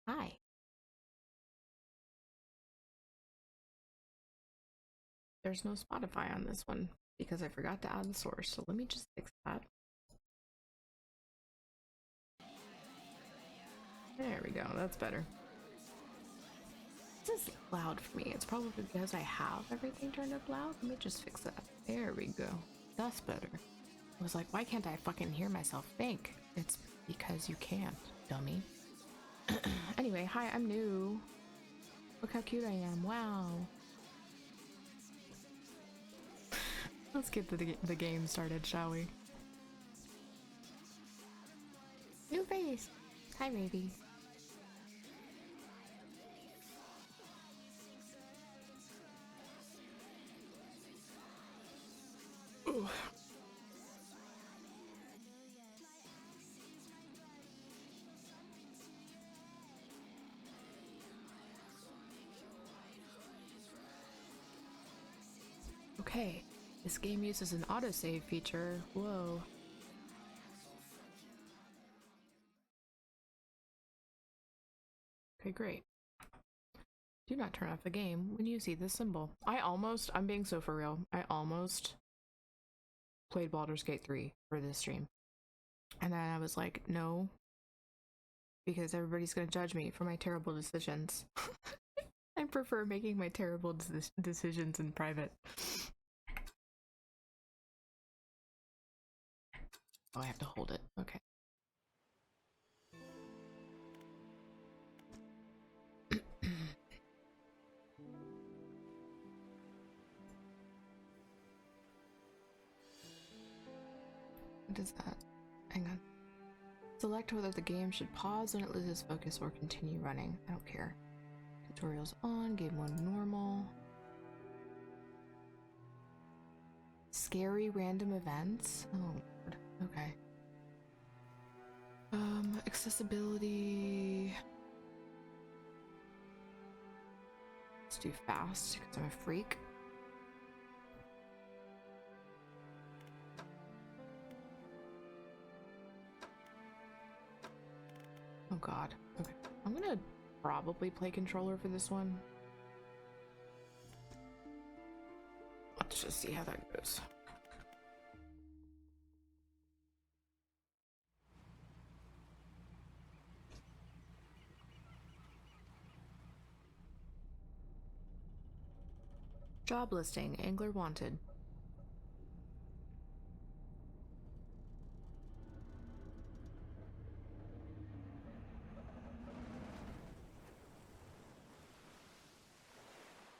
Hi. There's no Spotify on this one because I forgot to add the source, so let me just fix that. There we go, that's better. This is loud for me. It's probably because I have everything turned up loud. Let me just fix that. There we go. That's better. I was like, why can't I fucking hear myself think? It's because you can't, dummy. Anyway, hi, I'm new. Look how cute I am. Wow. Let's get the game started, shall we? New face. Hi, baby. Ooh. Okay, this game uses an autosave feature. Whoa. Okay, great. Do not turn off the game when you see this symbol. I'm being so for real, I almost played Baldur's Gate 3 for this stream. And then I was like, no, because everybody's gonna judge me for my terrible decisions. I prefer making my terrible decisions in private. Oh, I have to hold it. Okay. What is that? Hang on. Select whether the game should pause when it loses focus or continue running. I don't care. Tutorials on, game 1 normal. Scary random events? Oh, Lord. Okay. Accessibility. Let's do fast, because I'm a freak. Oh god. Okay. I'm gonna probably play controller for this one. Let's just see how that goes. Job listing, angler wanted.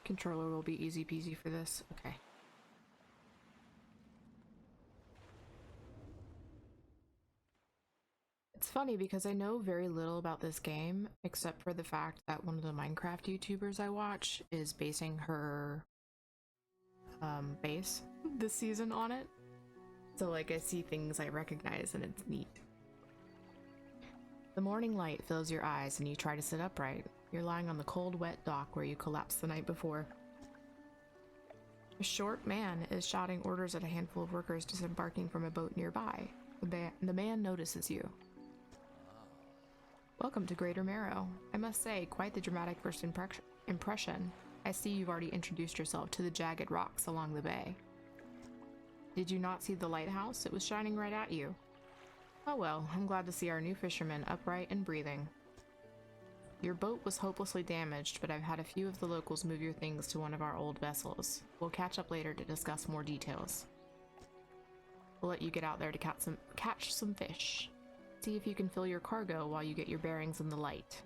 Controller will be easy peasy for this. Okay. It's funny because I know very little about this game, except for the fact that one of the Minecraft YouTubers I watch is basing her base this season on it. So like I see things I recognize and it's neat. The morning light fills your eyes and you try to sit upright. You're lying on the cold, wet dock where you collapsed the night before. A short man is shouting orders at a handful of workers disembarking from a boat nearby. The man notices you. Welcome to Greater Marrow. I must say, quite the dramatic first impression. I see you've already introduced yourself to the jagged rocks along the bay. Did you not see the lighthouse? It was shining right at you. Oh well, I'm glad to see our new fisherman upright and breathing. Your boat was hopelessly damaged, but I've had a few of the locals move your things to one of our old vessels. We'll catch up later to discuss more details. We'll let you get out there to catch some fish. See if you can fill your cargo while you get your bearings in the light.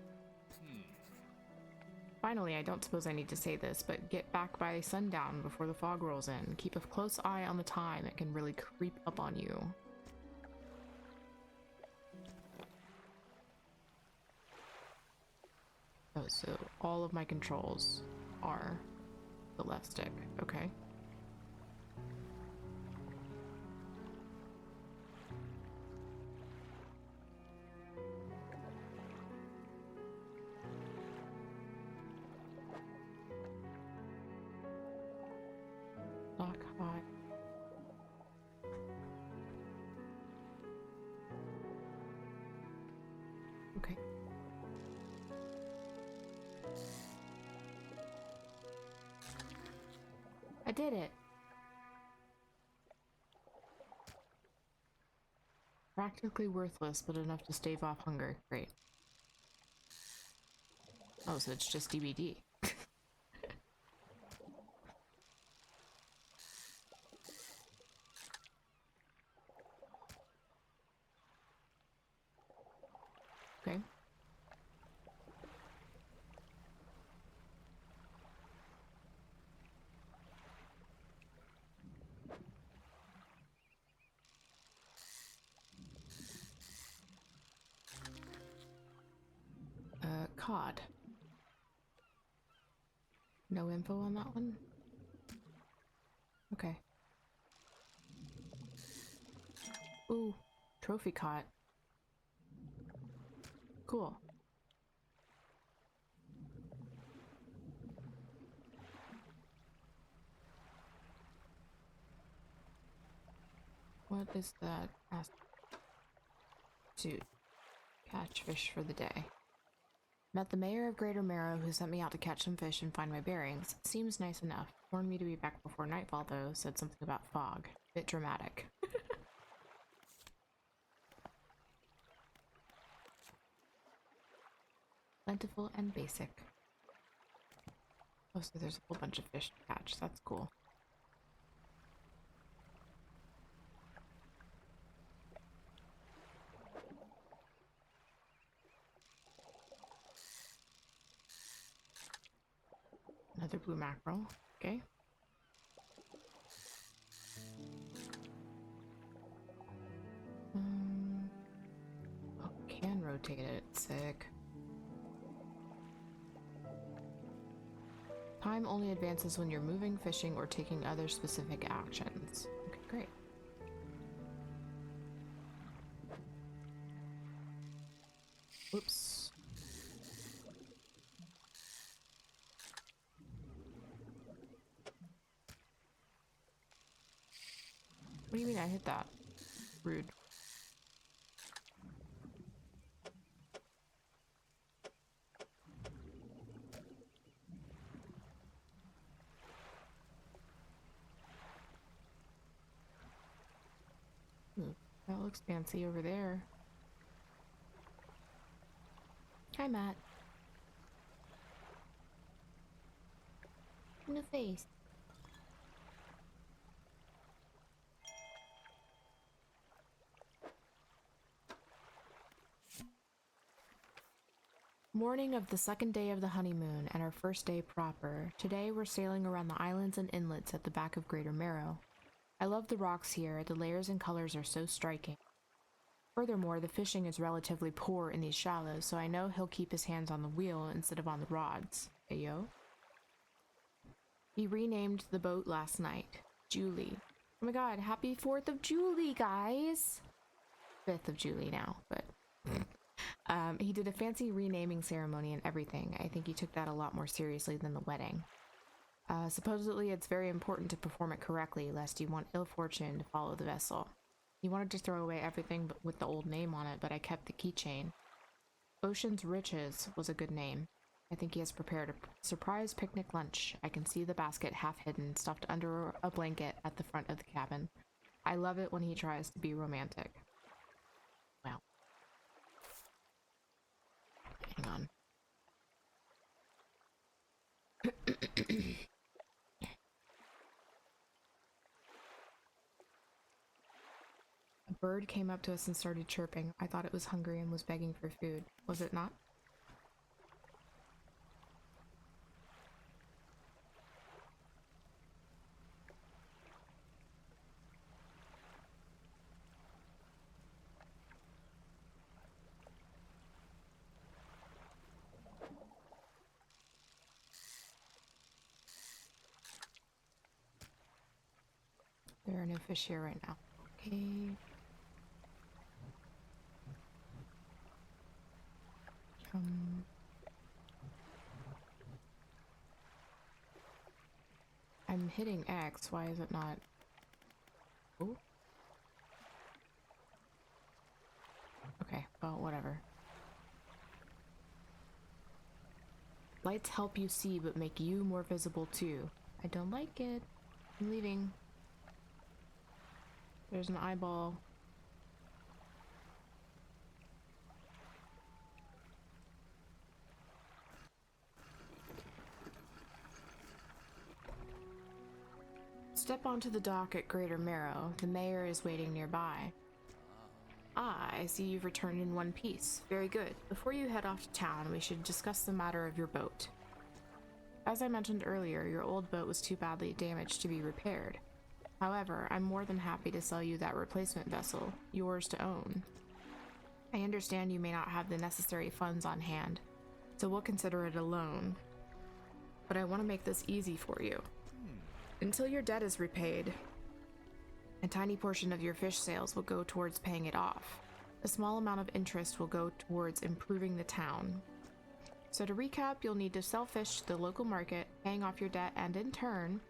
Finally, I don't suppose I need to say this, but get back by sundown before the fog rolls in. Keep a close eye on the time. It can really creep up on you. Oh, so all of my controls are the left stick. Okay. Lock high. Okay. I did it. Practically worthless, but enough to stave off hunger. Great. Oh, so it's just DBD. Okay. Cod. No info on that one? Okay. Ooh, trophy cod. Cool. What is that? To catch fish for the day. Met the mayor of Greater Marrow, who sent me out to catch some fish and find my bearings. Seems nice enough. Warned me to be back before nightfall, though. Said something about fog. Bit dramatic. Plentiful and basic. Oh, so there's a whole bunch of fish to catch. That's cool. Another blue mackerel. Okay. Oh, can rotate it. Sick. Time only advances when you're moving, fishing, or taking other specific actions. Okay, great. Oops. What do you mean I hit that? Rude. Ooh, that looks fancy over there. Hi, Matt. In the face. Morning of the second day of the honeymoon and our first day proper. Today we're sailing around the islands and inlets at the back of Greater Marrow. I love the rocks here, the layers and colors are so striking. Furthermore, the fishing is relatively poor in these shallows, so I know he'll keep his hands on the wheel instead of on the rods. Ayo? He renamed the boat last night. Julie. Oh my god, happy 4th of Julie, guys! 5th of Julie now, but... he did a fancy renaming ceremony and everything. I think he took that a lot more seriously than the wedding. Supposedly it's very important to perform it correctly, lest you want ill fortune to follow the vessel. He wanted to throw away everything with the old name on it, but I kept the keychain. Ocean's Riches was a good name. I think he has prepared a surprise picnic lunch. I can see the basket half hidden, stuffed under a blanket at the front of the cabin. I love it when he tries to be romantic. Wow. Hang on. A bird came up to us and started chirping. I thought it was hungry and was begging for food. Was it not? There are no fish here right now. Okay. I'm hitting X. Why is it not? Oh. Okay, well, whatever. Lights help you see, but make you more visible too. I don't like it. I'm leaving. There's an eyeball. Step onto the dock at Greater Marrow. The mayor is waiting nearby. Ah, I see you've returned in one piece. Very good. Before you head off to town, we should discuss the matter of your boat. As I mentioned earlier, your old boat was too badly damaged to be repaired. However, I'm more than happy to sell you that replacement vessel, yours to own. I understand you may not have the necessary funds on hand, so we'll consider it a loan. But I want to make this easy for you. Until your debt is repaid, a tiny portion of your fish sales will go towards paying it off. A small amount of interest will go towards improving the town. So to recap, you'll need to sell fish to the local market, paying off your debt, and in turn,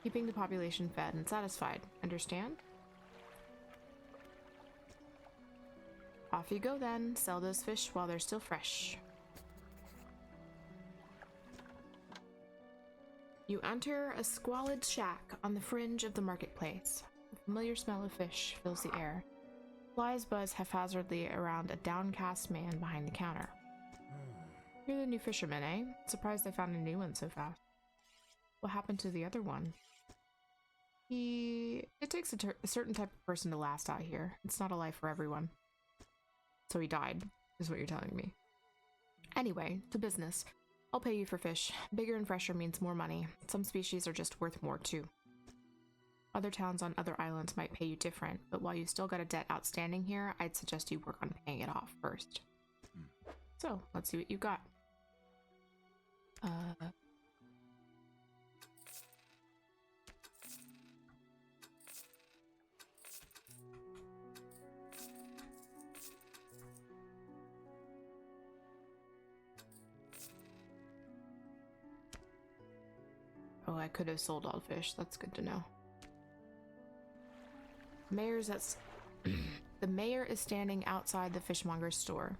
keeping the population fed and satisfied. Understand? Off you go then. Sell those fish while they're still fresh. You enter a squalid shack on the fringe of the marketplace. The familiar smell of fish fills the air. Flies buzz haphazardly around a downcast man behind the counter. You're the new fisherman, eh? Surprised I found a new one so fast. What happened to the other one? It takes a certain type of person to last out here. It's not a life for everyone. So he died, is what you're telling me. Anyway, to business. I'll pay you for fish. Bigger and fresher means more money. Some species are just worth more too. Other towns on other islands might pay you different, but while you still got a debt outstanding here, I'd suggest you work on paying it off first. So, let's see what you got. Oh, I could have sold all fish. That's good to know. The mayor is standing outside the fishmonger's store.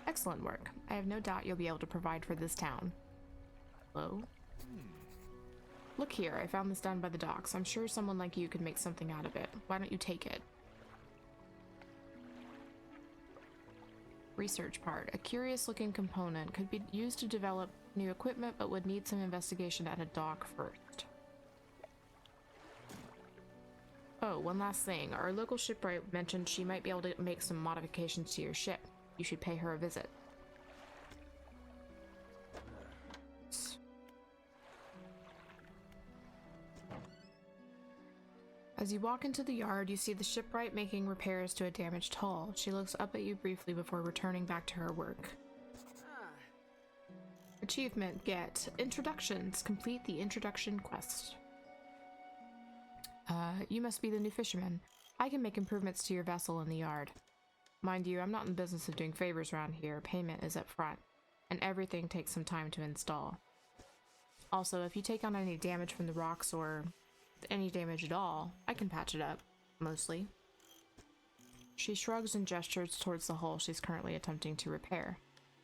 Excellent work. I have no doubt you'll be able to provide for this town. Hello? Look here, I found this down by the docks. I'm sure someone like you could make something out of it. Why don't you take it? Research part. A curious-looking component could be used to develop new equipment, but would need some investigation at a dock first. Oh, one last thing. Our local shipwright mentioned she might be able to make some modifications to your ship. You should pay her a visit. As you walk into the yard, you see the shipwright making repairs to a damaged hull. She looks up at you briefly before returning back to her work. Achievement get introductions. Complete the introduction quest. You must be the new fisherman. I can make improvements to your vessel in the yard. Mind you, I'm not in the business of doing favors around here. Payment is up front, and everything takes some time to install. Also, if you take on any damage from the rocks or any damage at all, I can patch it up, mostly. She shrugs and gestures towards the hull she's currently attempting to repair.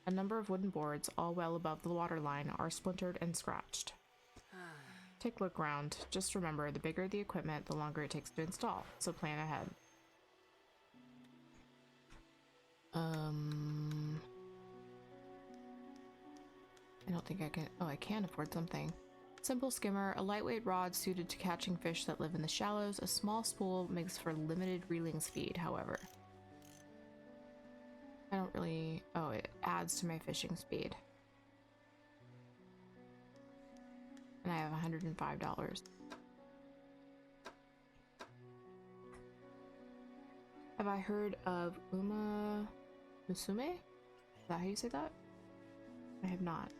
A number of wooden boards, all well above the waterline, are splintered and scratched. Take a look around. Just remember, the bigger the equipment, the longer it takes to install, so plan ahead. I don't think I can... Oh, I can afford something. Simple skimmer, a lightweight rod suited to catching fish that live in the shallows. A small spool makes for limited reeling speed, however. I don't really... Oh, it adds to my fishing speed. And I have $105. Have I heard of Uma Musume? Is that how you say that? I have not.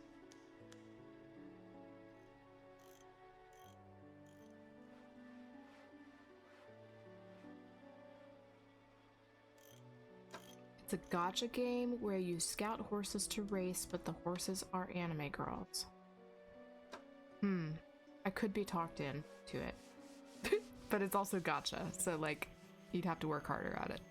It's a gacha game where you scout horses to race, but the horses are anime girls. I could be talked in to it. But it's also gacha, so like, you'd have to work harder at it.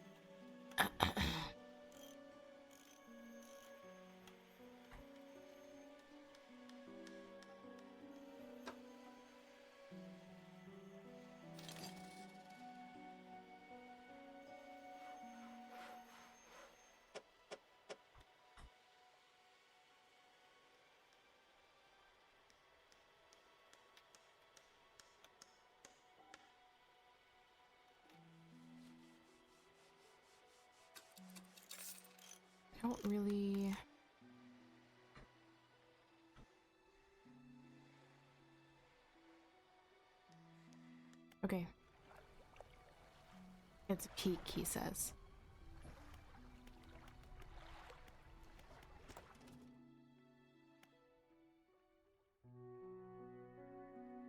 I don't really... Okay. It's a peak, he says.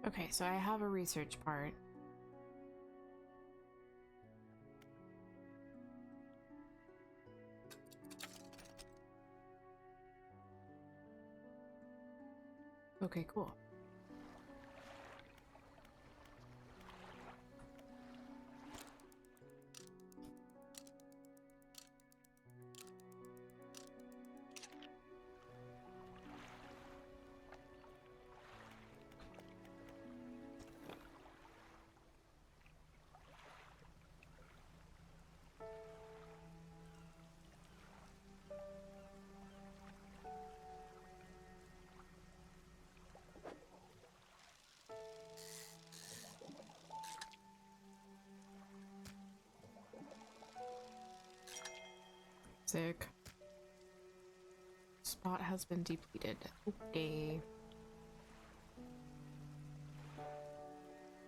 Okay, so I have a research part. Okay, cool. Sick. Spot has been depleted. Okay.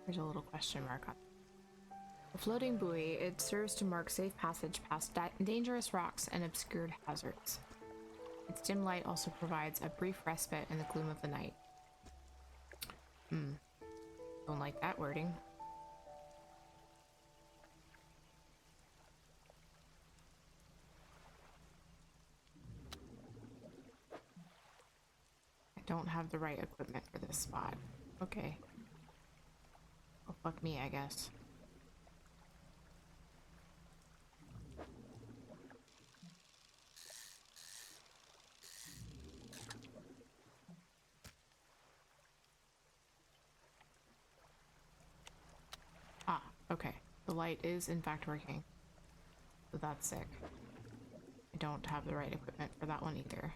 There's a little question mark on it. A floating buoy, it serves to mark safe passage past dangerous rocks and obscured hazards. Its dim light also provides a brief respite in the gloom of the night. Don't like that wording. I don't have the right equipment for this spot. Okay. Well, fuck me, I guess. Ah, okay. The light is in fact working. So that's sick. I don't have the right equipment for that one either.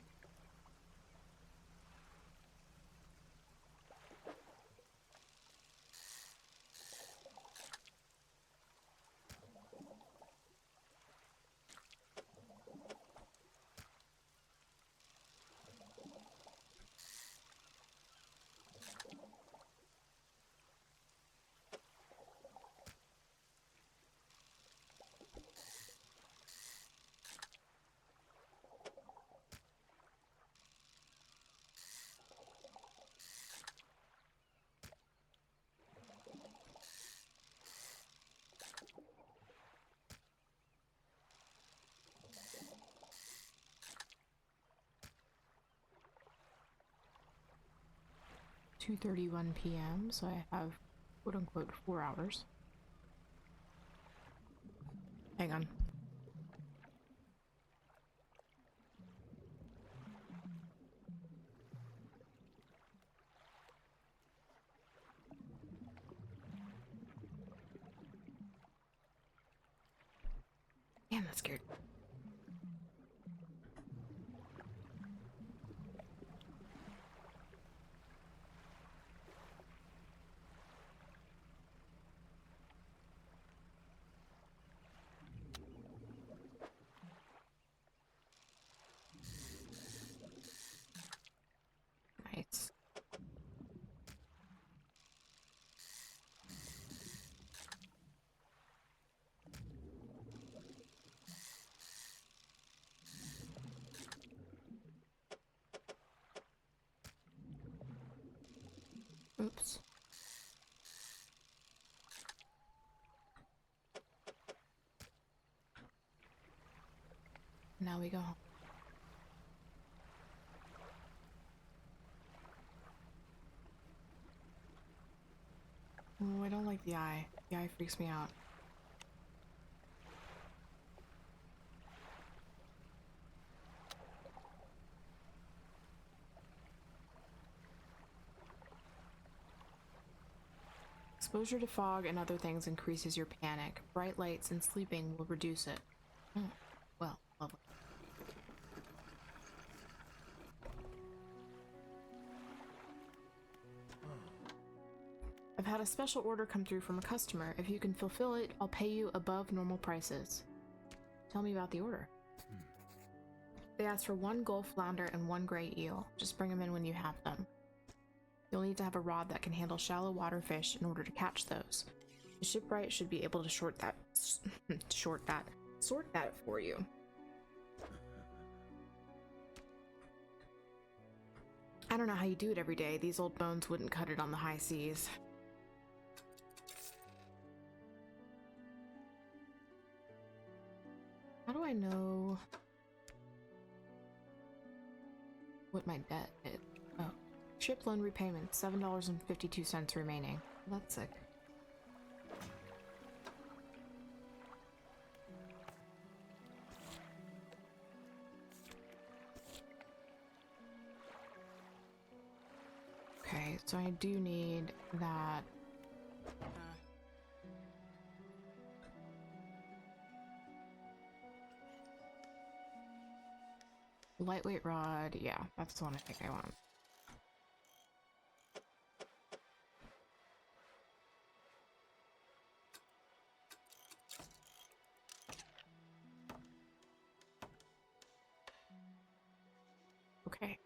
(2:31 p.m.), so I have quote-unquote 4 hours. Hang on. Damn, that's scared. Nice. Oops. Now we go home. Oh, I don't like the eye. The eye freaks me out. Exposure to fog and other things increases your panic. Bright lights and sleeping will reduce it. Oh, well, lovely. I've had a special order come through from a customer. If you can fulfill it, I'll pay you above normal prices. Tell me about the order. They ask for 1 gulf flounder and 1 gray eel. Just bring them in when you have them. You'll need to have a rod that can handle shallow water fish in order to catch those. The shipwright should be able to sort that for you. I don't know how you do it every day. These old bones wouldn't cut it on the high seas. How do I know what my debt is? Oh, ship loan repayment, $7.52 remaining. That's sick. Okay, so I do need that. Lightweight rod, yeah, that's the one I think I want. Okay,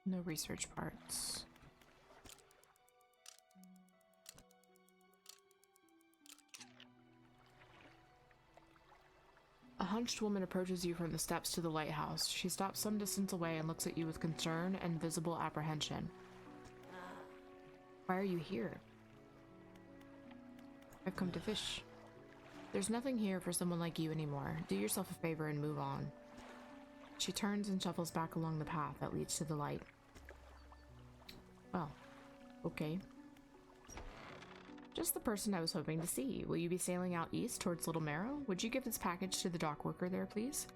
no research parts. A hunched woman approaches you from the steps to the lighthouse. She stops some distance away and looks at you with concern and visible apprehension. Why are you here? I've come to fish. There's nothing here for someone like you anymore. Do yourself a favor and move on. She turns and shuffles back along the path that leads to the light. Well, okay. Just the person I was hoping to see. Will you be sailing out east towards Little Marrow? Would you give this package to the dock worker there, please?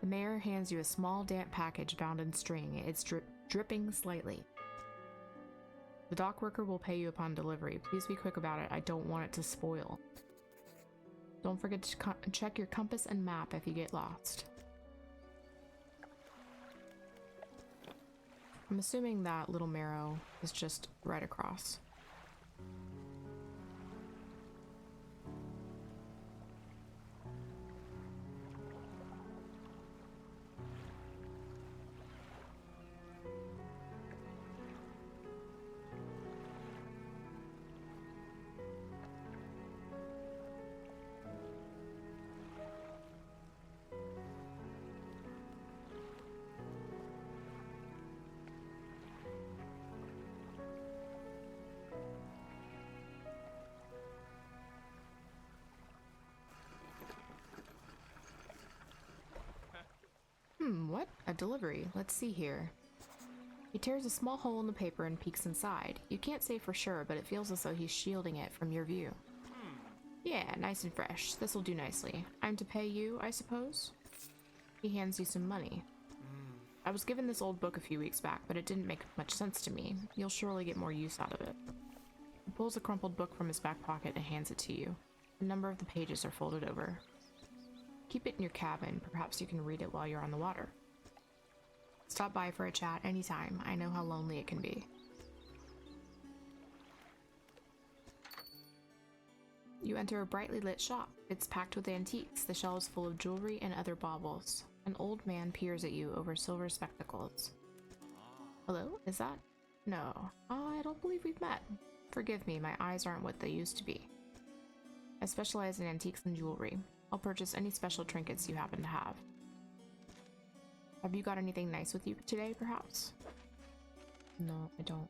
The mayor hands you a small, damp package bound in string. It's dripping slightly. The dock worker will pay you upon delivery. Please be quick about it. I don't want it to spoil. Don't forget to check your compass and map if you get lost. I'm assuming that Little Marrow is just right across. What? A delivery. Let's see here. He tears a small hole in the paper and peeks inside. You can't say for sure, but it feels as though he's shielding it from your view. Yeah, nice and fresh. This'll do nicely. I'm to pay you, I suppose? He hands you some money. I was given this old book a few weeks back, but it didn't make much sense to me. You'll surely get more use out of it. He pulls a crumpled book from his back pocket and hands it to you. A number of the pages are folded over. Keep it in your cabin. Perhaps you can read it while you're on the water. Stop by for a chat anytime. I know how lonely it can be. You enter a brightly lit shop. It's packed with antiques, the shelves full of jewelry and other baubles. An old man peers at you over silver spectacles. Hello, is that? No, I don't believe we've met. Forgive me, my eyes aren't what they used to be. I specialize in antiques and jewelry. I'll purchase any special trinkets you happen to have. Have you got anything nice with you today, perhaps? No, I don't.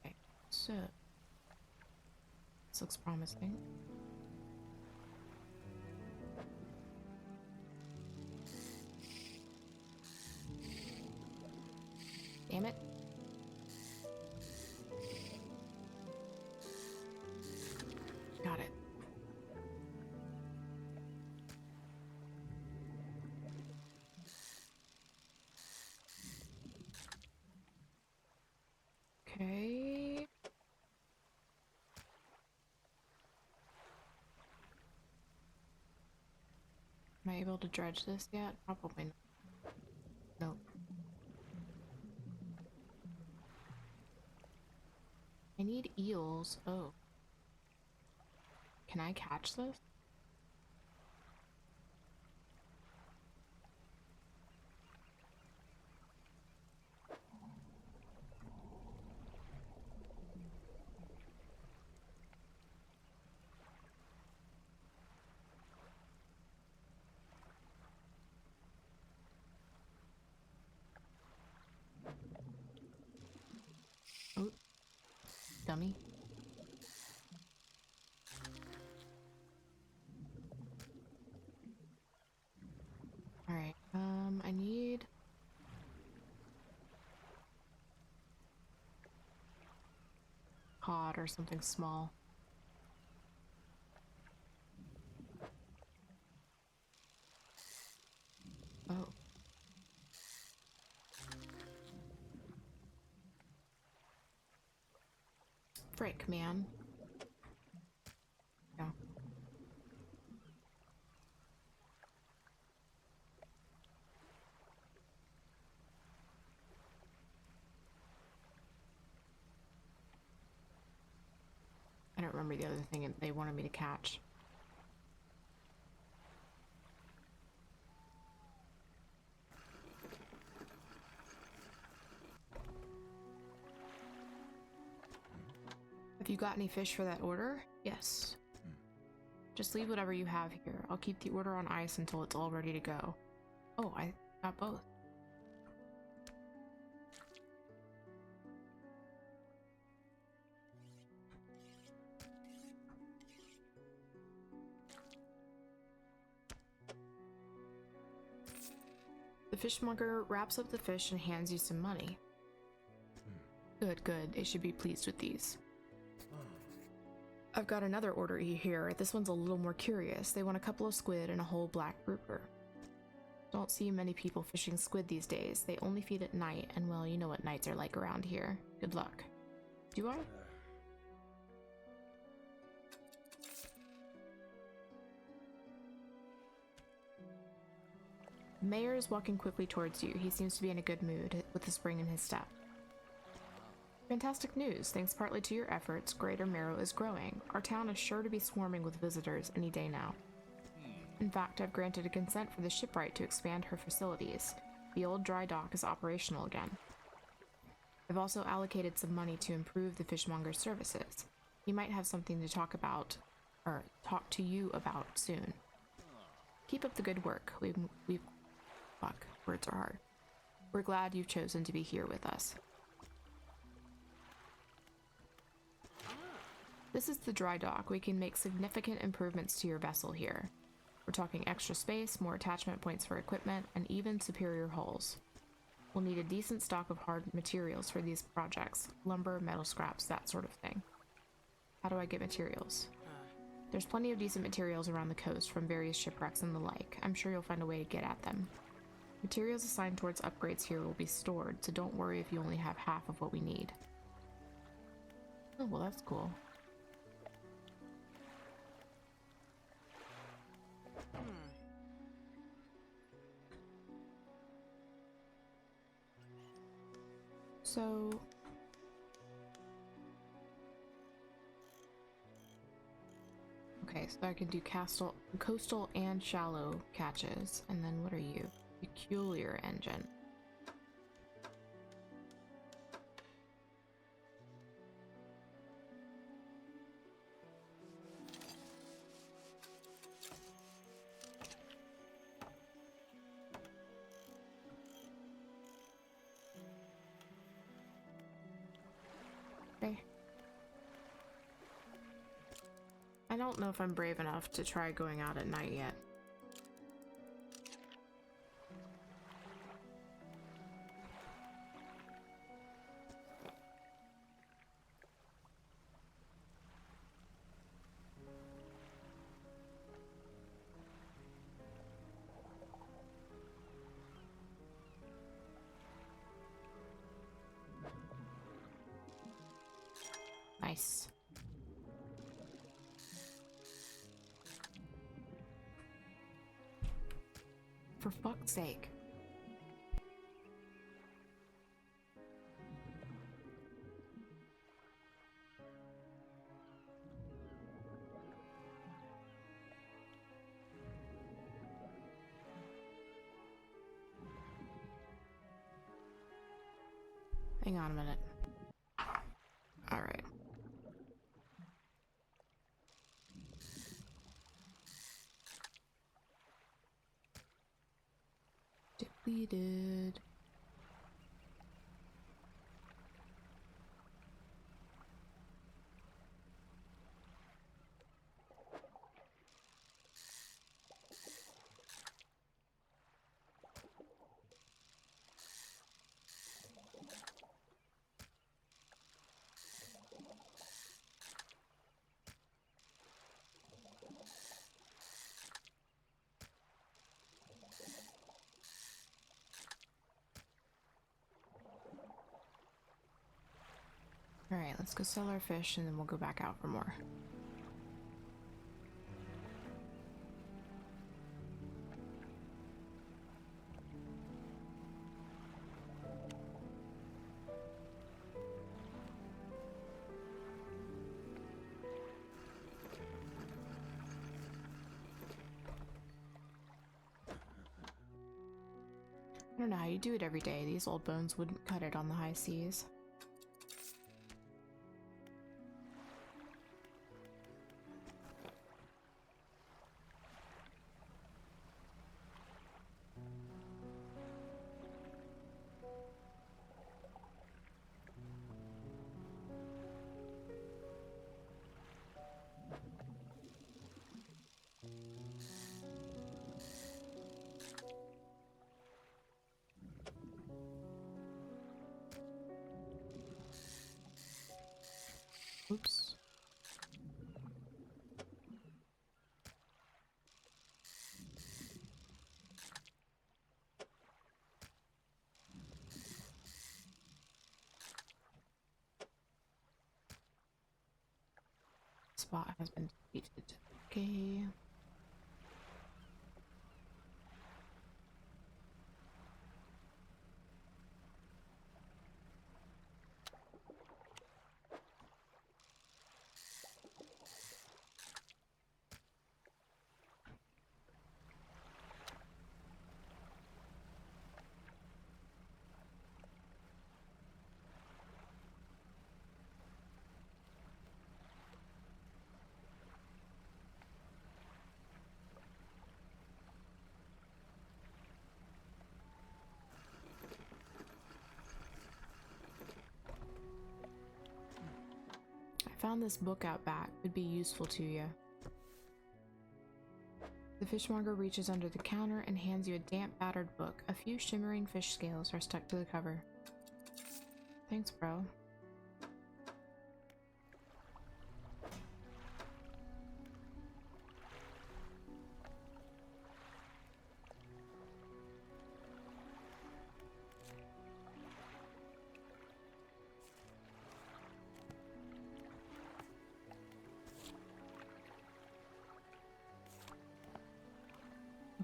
Okay, so... this looks promising. Damn it. Got it. Okay. My able to dredge this yet? Probably not. Nope. I need eels. Oh. Can I catch this? Oh, dummy. Alright, I need cod or something small. Oh. Frick, man. Yeah. I don't remember the other thing they wanted me to catch. Have you got any fish for that order? Yes. Just leave whatever you have here. I'll keep the order on ice until it's all ready to go. Oh, I got both. The fishmonger wraps up the fish and hands you some money. Good, good. They should be pleased with these. I've got another order here. This one's a little more curious. They want a couple of squid and a whole black grouper. Don't see many people fishing squid these days. They only feed at night, and well, you know what nights are like around here. Good luck. Do I? The mayor is walking quickly towards you. He seems to be in a good mood, with the spring in his step. Fantastic news. Thanks partly to your efforts, Greater Marrow is growing. Our town is sure to be swarming with visitors any day now. In fact, I've granted a consent for the shipwright to expand her facilities. The old dry dock is operational again. I've also allocated some money to improve the fishmonger's services. He might have something to talk to you about soon. Keep up the good work. Fuck, words are hard. We're glad you've chosen to be here with us. This is the dry dock. We can make significant improvements to your vessel here. We're talking extra space, more attachment points for equipment, and even superior hulls. We'll need a decent stock of hard materials for these projects. Lumber, metal scraps, that sort of thing. How do I get materials? There's plenty of decent materials around the coast from various shipwrecks and the like. I'm sure you'll find a way to get at them. Materials assigned towards upgrades here will be stored, so don't worry if you only have half of what we need. Oh, well, that's cool. So okay, so I can do coastal and shallow catches. And then what are you? Peculiar engine. Okay. I don't know if I'm brave enough to try going out at night yet. Nice. For fuck's sake. Hang on a minute. All right. Deleted. Alright, let's go sell our fish and then we'll go back out for more. I don't know how you do it every day. These old bones wouldn't cut it on the high seas. Oops. Spot has been deleted. Okay. Found this book out back. Would be useful to you. The fishmonger reaches under the counter and hands you a damp, battered book. A few shimmering fish scales are stuck to the cover. Thanks, bro.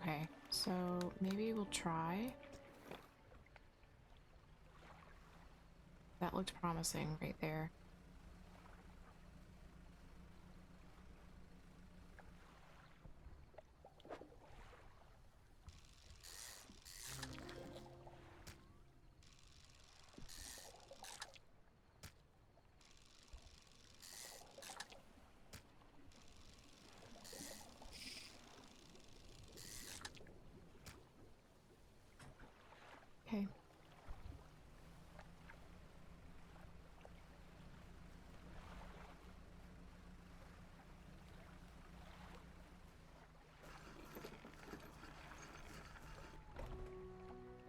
Okay, so maybe we'll try. That looked promising right there. Okay.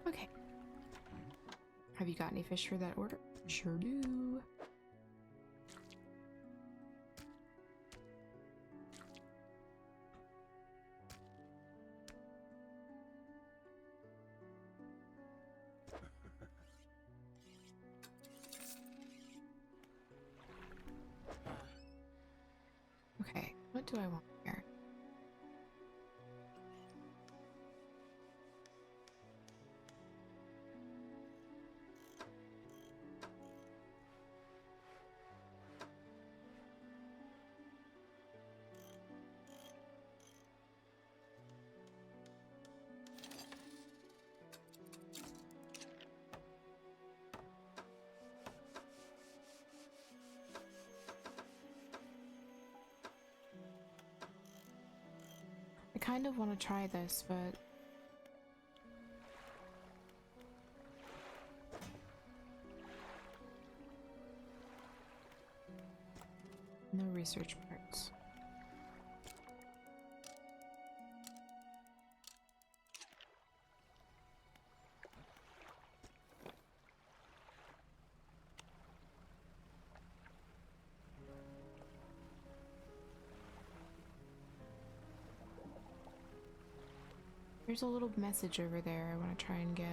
Okay. Have you got any fish for that order? Sure do. Okay, what do I want here? I kind of want to try this, but no research parts. There's a little message over there I want to try and get.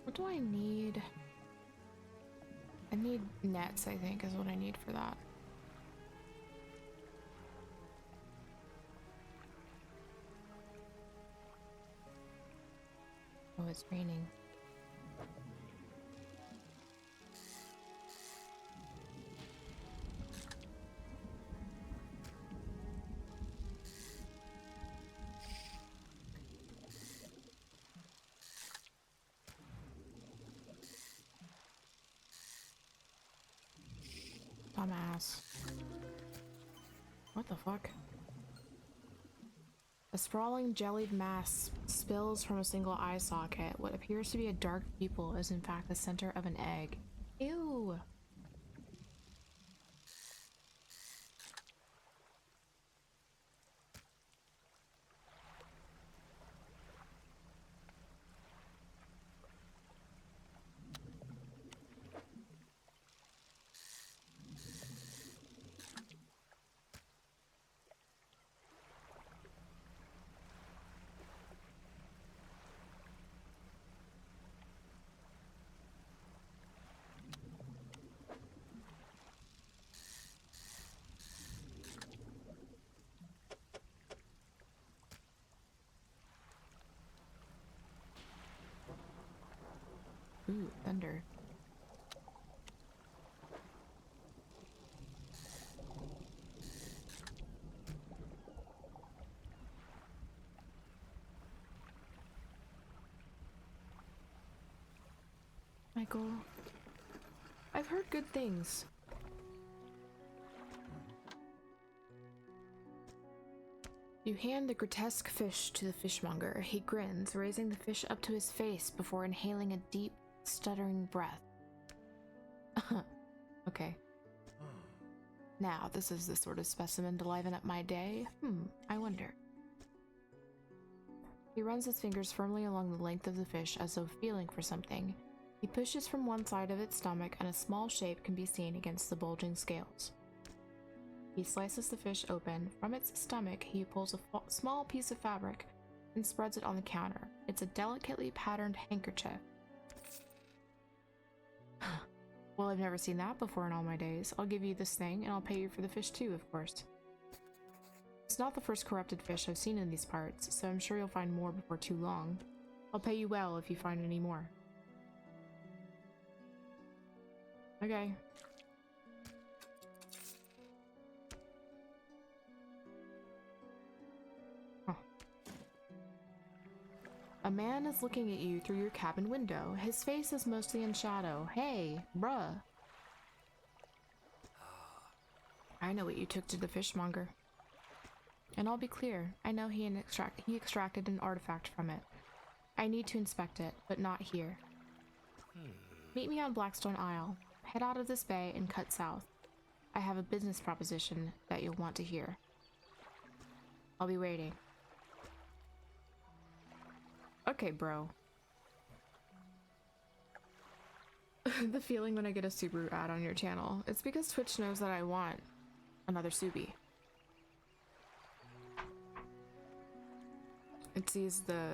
What do I need? I need nets, I think, is what I need for that. Oh, it's raining. Dumbass. What the fuck? A sprawling jellied mass spills from a single eye socket. What appears to be a dark pupil is in fact the center of an egg. Ew! Ooh, thunder. Michael, I've heard good things. You hand the grotesque fish to the fishmonger. He grins, raising the fish up to his face before inhaling a deep, stuttering breath. Okay. Now, this is the sort of specimen to liven up my day. I wonder. He runs his fingers firmly along the length of the fish as though feeling for something. He pushes from one side of its stomach and a small shape can be seen against the bulging scales. He slices the fish open. From its stomach, he pulls a small piece of fabric and spreads it on the counter. It's a delicately patterned handkerchief. Well, I've never seen that before in all my days. I'll give you this thing, and I'll pay you for the fish too, of course. It's not the first corrupted fish I've seen in these parts, so I'm sure you'll find more before too long. I'll pay you well if you find any more. Okay. Huh. A man is looking at you through your cabin window. His face is mostly in shadow. Hey, bruh. I know what you took to the fishmonger. And I'll be clear, I know he extracted an artifact from it. I need to inspect it, but not here. Meet me on Blackstone Isle. Head out of this bay and cut south. I have a business proposition that you'll want to hear. I'll be waiting. Okay, bro. The feeling when I get a Subaru ad on your channel. It's because Twitch knows that I want another Subi. It sees the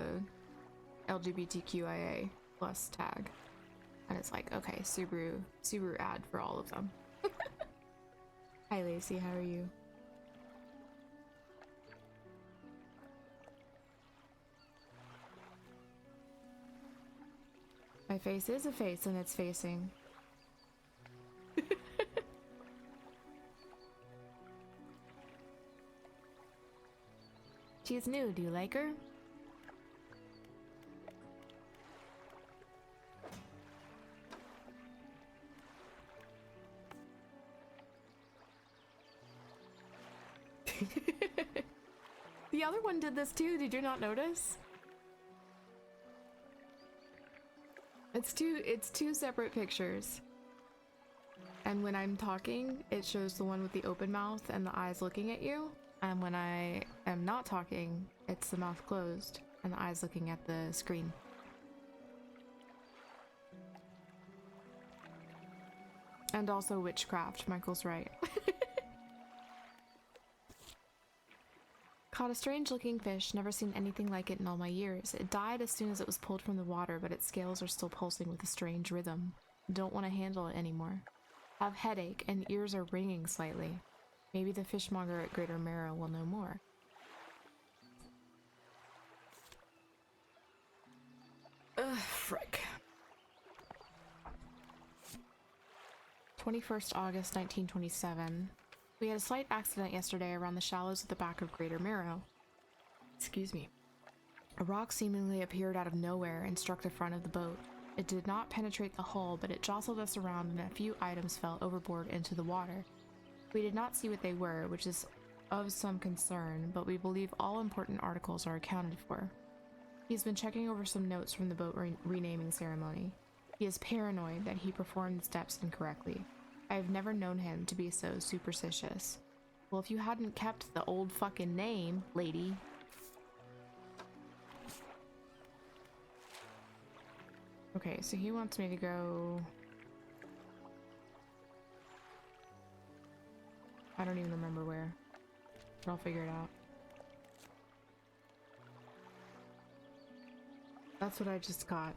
LGBTQIA plus tag. And it's like, okay, Subaru ad for all of them. Hi Lacey, how are you? My face is a face and it's facing. She's new. Do you like her? The other one did this too. Did you not notice? It's two separate pictures. And when I'm talking, it shows the one with the open mouth and the eyes looking at you. And when I am not talking, it's the mouth closed and the eyes looking at the screen. And also witchcraft, Michael's right. Caught a strange looking fish, never seen anything like it in all my years. It died as soon as it was pulled from the water, but its scales are still pulsing with a strange rhythm. Don't want to handle it anymore. Have headache and ears are ringing slightly. Maybe the fishmonger at Greater Marrow will know more. Ugh, frick. 21st August 1927. We had a slight accident yesterday around the shallows at the back of Greater Marrow. Excuse me. A rock seemingly appeared out of nowhere and struck the front of the boat. It did not penetrate the hull, but it jostled us around and a few items fell overboard into the water. We did not see what they were, which is of some concern, but we believe all important articles are accounted for. He's been checking over some notes from the boat renaming ceremony. He is paranoid that he performed the steps incorrectly. I have never known him to be so superstitious. Well, if you hadn't kept the old fucking name, lady. Okay, so he wants me to go... I don't even remember where, but I'll figure it out. That's what I just got.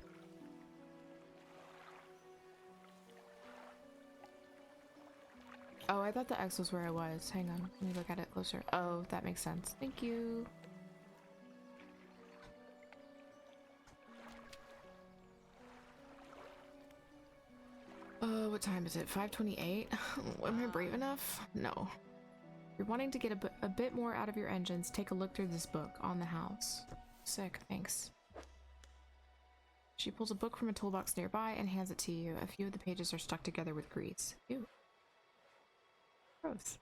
Oh, I thought the X was where I was. Hang on, let me look at it closer. Oh, that makes sense. Thank you. What time is it? 5:28? Am I brave enough? No. If you're wanting to get a bit more out of your engines, take a look through this book, On the House. Sick, thanks. She pulls a book from a toolbox nearby and hands it to you. A few of the pages are stuck together with grease. Ew. Gross.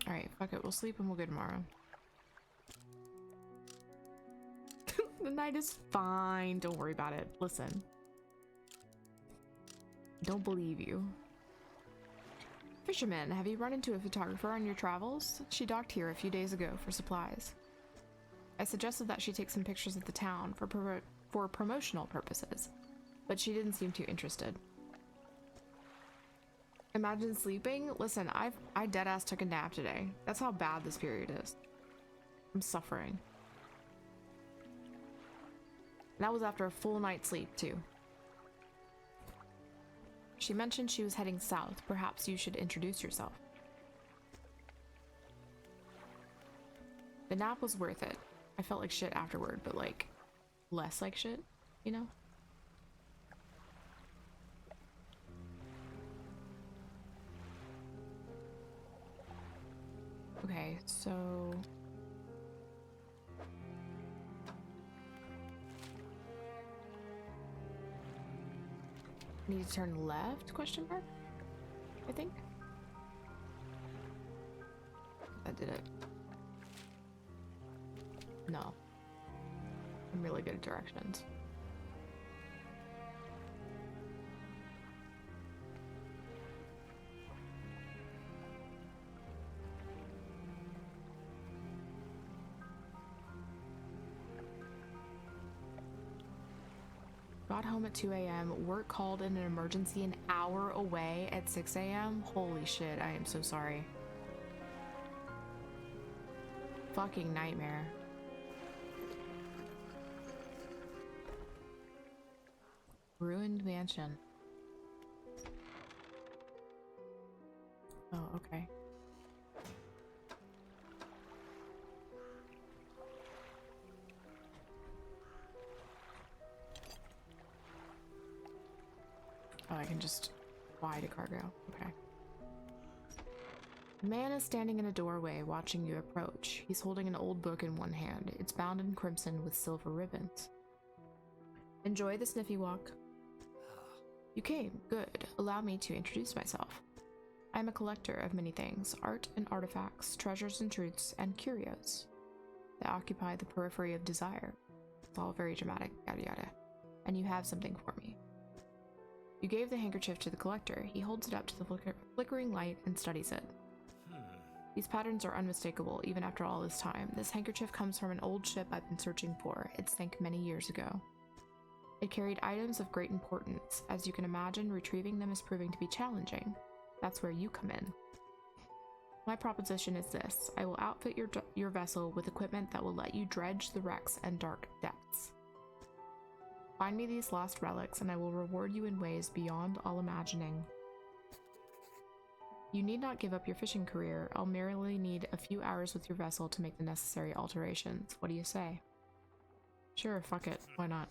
Alright, fuck it. We'll sleep and we'll go tomorrow. The night is fine. Don't worry about it. Listen. Don't believe you. Fisherman, have you run into a photographer on your travels? She docked here a few days ago for supplies. I suggested that she take some pictures of the town for promotional purposes, but she didn't seem too interested. Imagine sleeping? Listen, I deadass took a nap today. That's how bad this period is. I'm suffering. And that was after a full night's sleep, too. She mentioned she was heading south. Perhaps you should introduce yourself. The nap was worth it. I felt like shit afterward, but like, less like shit, you know? Okay, so... Need to turn left, question mark? I think. That did it. No. I'm really good at directions. Got home at 2 a.m. Work called in an emergency an hour away at 6 a.m. Holy shit, I am so sorry. fucking nightmare. Ruined mansion. Oh, okay. Oh, I can just fly to cargo. Okay. The man is standing in a doorway watching you approach. He's holding an old book in one hand. It's bound in crimson with silver ribbons. Enjoy the sniffy walk. You came. Good. Allow me to introduce myself. I'm a collector of many things, art and artifacts, treasures and truths, and curios. They occupy the periphery of desire. It's all very dramatic, yada yada. And you have something for me. You gave the handkerchief to the collector. He holds it up to the flickering light and studies it. These patterns are unmistakable, even after all this time. This handkerchief comes from an old ship I've been searching for. It sank many years ago. It carried items of great importance. As you can imagine, retrieving them is proving to be challenging. That's where you come in. My proposition is this. I will outfit your vessel with equipment that will let you dredge the wrecks and dark depths. Find me these lost relics, and I will reward you in ways beyond all imagining. You need not give up your fishing career. I'll merely need a few hours with your vessel to make the necessary alterations. What do you say? Sure, fuck it. Why not?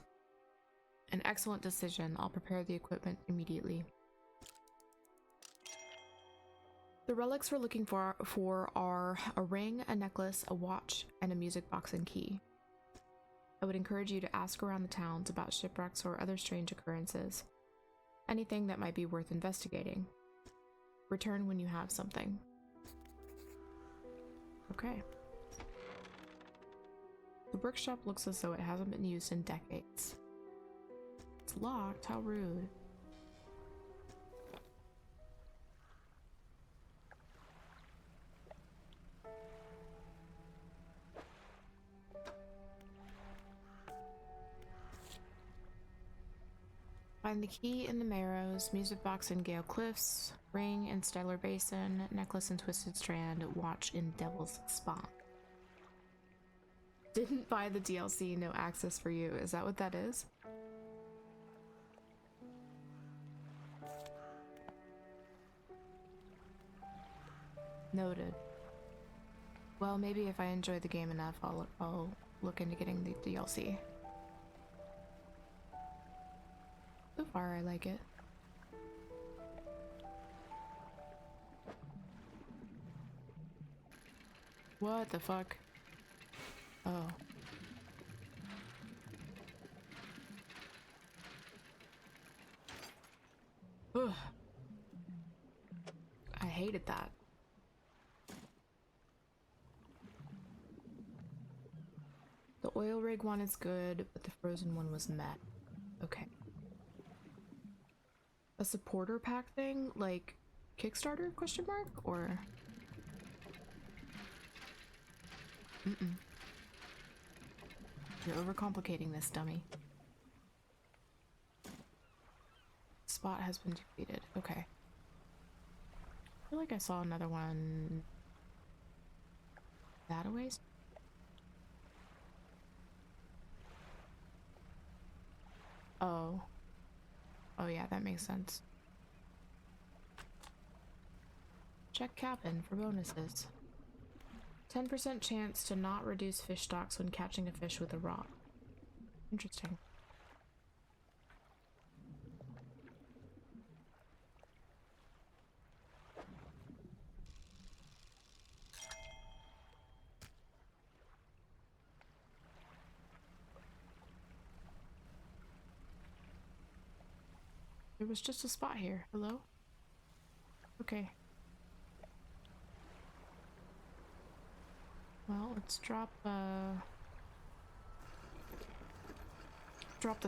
An excellent decision. I'll prepare the equipment immediately. The relics we're looking for are a ring, a necklace, a watch, and a music box and key. I would encourage you to ask around the towns about shipwrecks or other strange occurrences. Anything that might be worth investigating. Return when you have something. Okay. The workshop looks as though it hasn't been used in decades. It's locked, how rude. Find the key in the Marrows, music box in Gale Cliffs, ring in Stellar Basin, necklace in Twisted Strand, watch in Devil's Spawn. Didn't buy the DLC, no access for you. Is that what that is? Noted. Well, maybe if I enjoy the game enough, I'll look into getting the DLC. So far, I like it. What the fuck? Oh. Ugh. I hated that. The oil rig one is good, but the frozen one was meh. Okay. A supporter pack thing? Like Kickstarter question mark? Or You're overcomplicating this, dummy. Spot has been defeated. Okay. I feel like I saw another one that a ways. Oh. Oh yeah, that makes sense. Check cabin for bonuses. 10% chance to not reduce fish stocks when catching a fish with a rod. Interesting. There was just a spot here. Hello? Okay. Well, let's drop the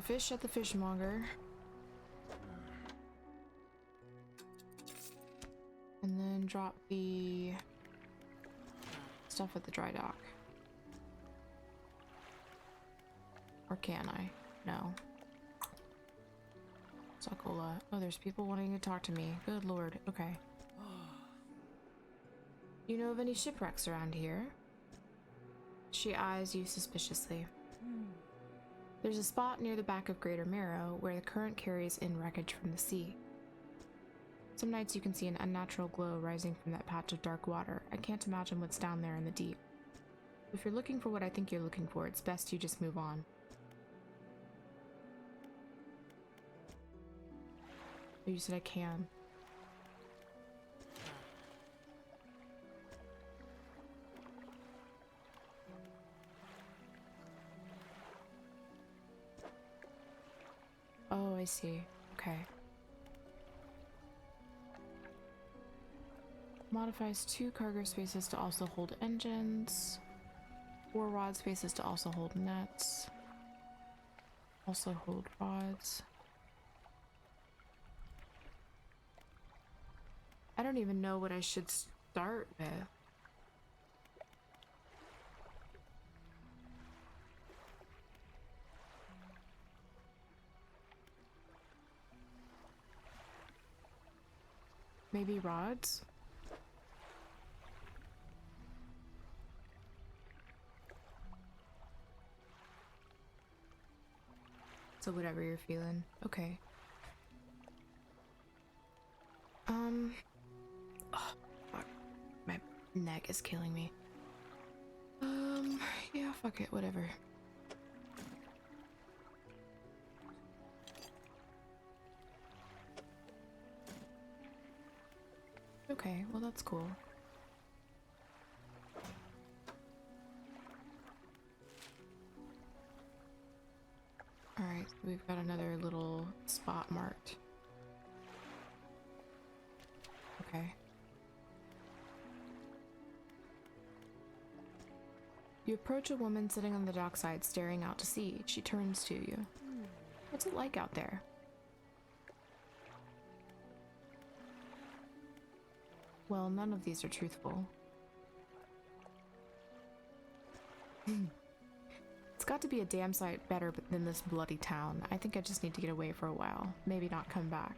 fish at the fishmonger. And then drop the stuff at the dry dock. Or can I? No. Sakola. Oh, there's people wanting to talk to me. Good lord. Okay. You know of any shipwrecks around here? She eyes you suspiciously. There's a spot near the back of Greater Marrow where the current carries in wreckage from the sea. Some nights you can see an unnatural glow rising from that patch of dark water. I can't imagine what's down there in the deep. If you're looking for what I think you're looking for, it's best you just move on. Oh, you said I can. Oh, I see. Okay. Modifies 2 cargo spaces to also hold engines. 4 rod spaces to also hold nets. Also hold rods. I don't even know what I should start with. Maybe rods? So whatever you're feeling. Okay. Oh, fuck. My neck is killing me. Yeah, fuck it, whatever. Okay, well that's cool. Alright, so we've got another little spot marked. Okay. You approach a woman sitting on the dockside staring out to sea. She turns to you. What's it like out there? Well, none of these are truthful. It's got to be a damn sight better than this bloody town. I think I just need to get away for a while. Maybe not come back.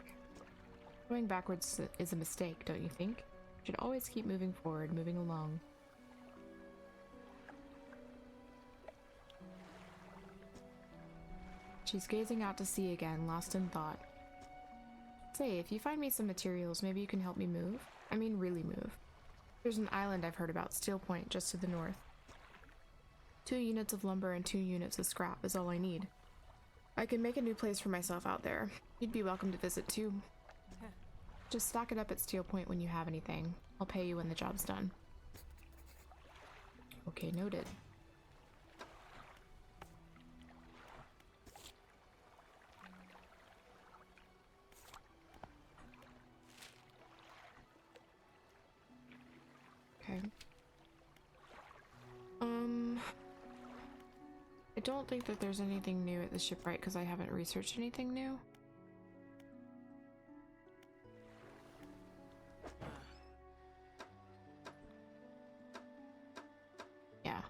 Going backwards is a mistake, don't you think? You should always keep moving forward, moving along. She's gazing out to sea again, lost in thought. Say, if you find me some materials, maybe you can help me move? I mean really move. There's an island I've heard about, Steel Point, just to the north. 2 units of lumber and 2 units of scrap is all I need. I can make a new place for myself out there. You'd be welcome to visit too. Just stack it up at Steel Point when you have anything. I'll pay you when the job's done. Okay, noted. Okay. I don't think that there's anything new at the shipwright because I haven't researched anything new. Yeah.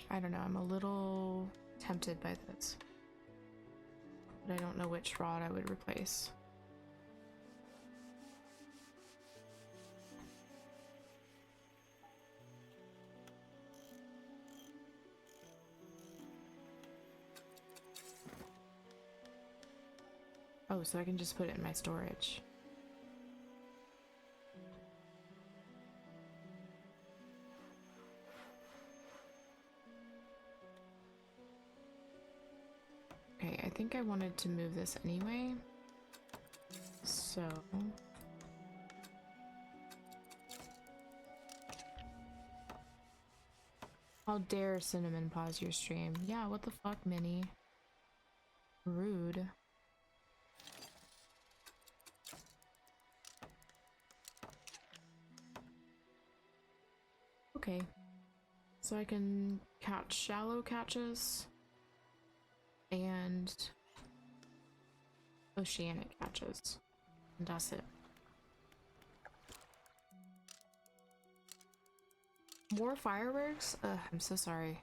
I don't know, I'm a little tempted by this. But I don't know which rod I would replace. Oh, so I can just put it in my storage. Okay, I think I wanted to move this anyway. So... How dare Cinnamon pause your stream? Yeah, what the fuck, Minnie? Rude. Okay. So I can catch shallow catches and oceanic catches. And that's it. More fireworks? Ugh, I'm so sorry.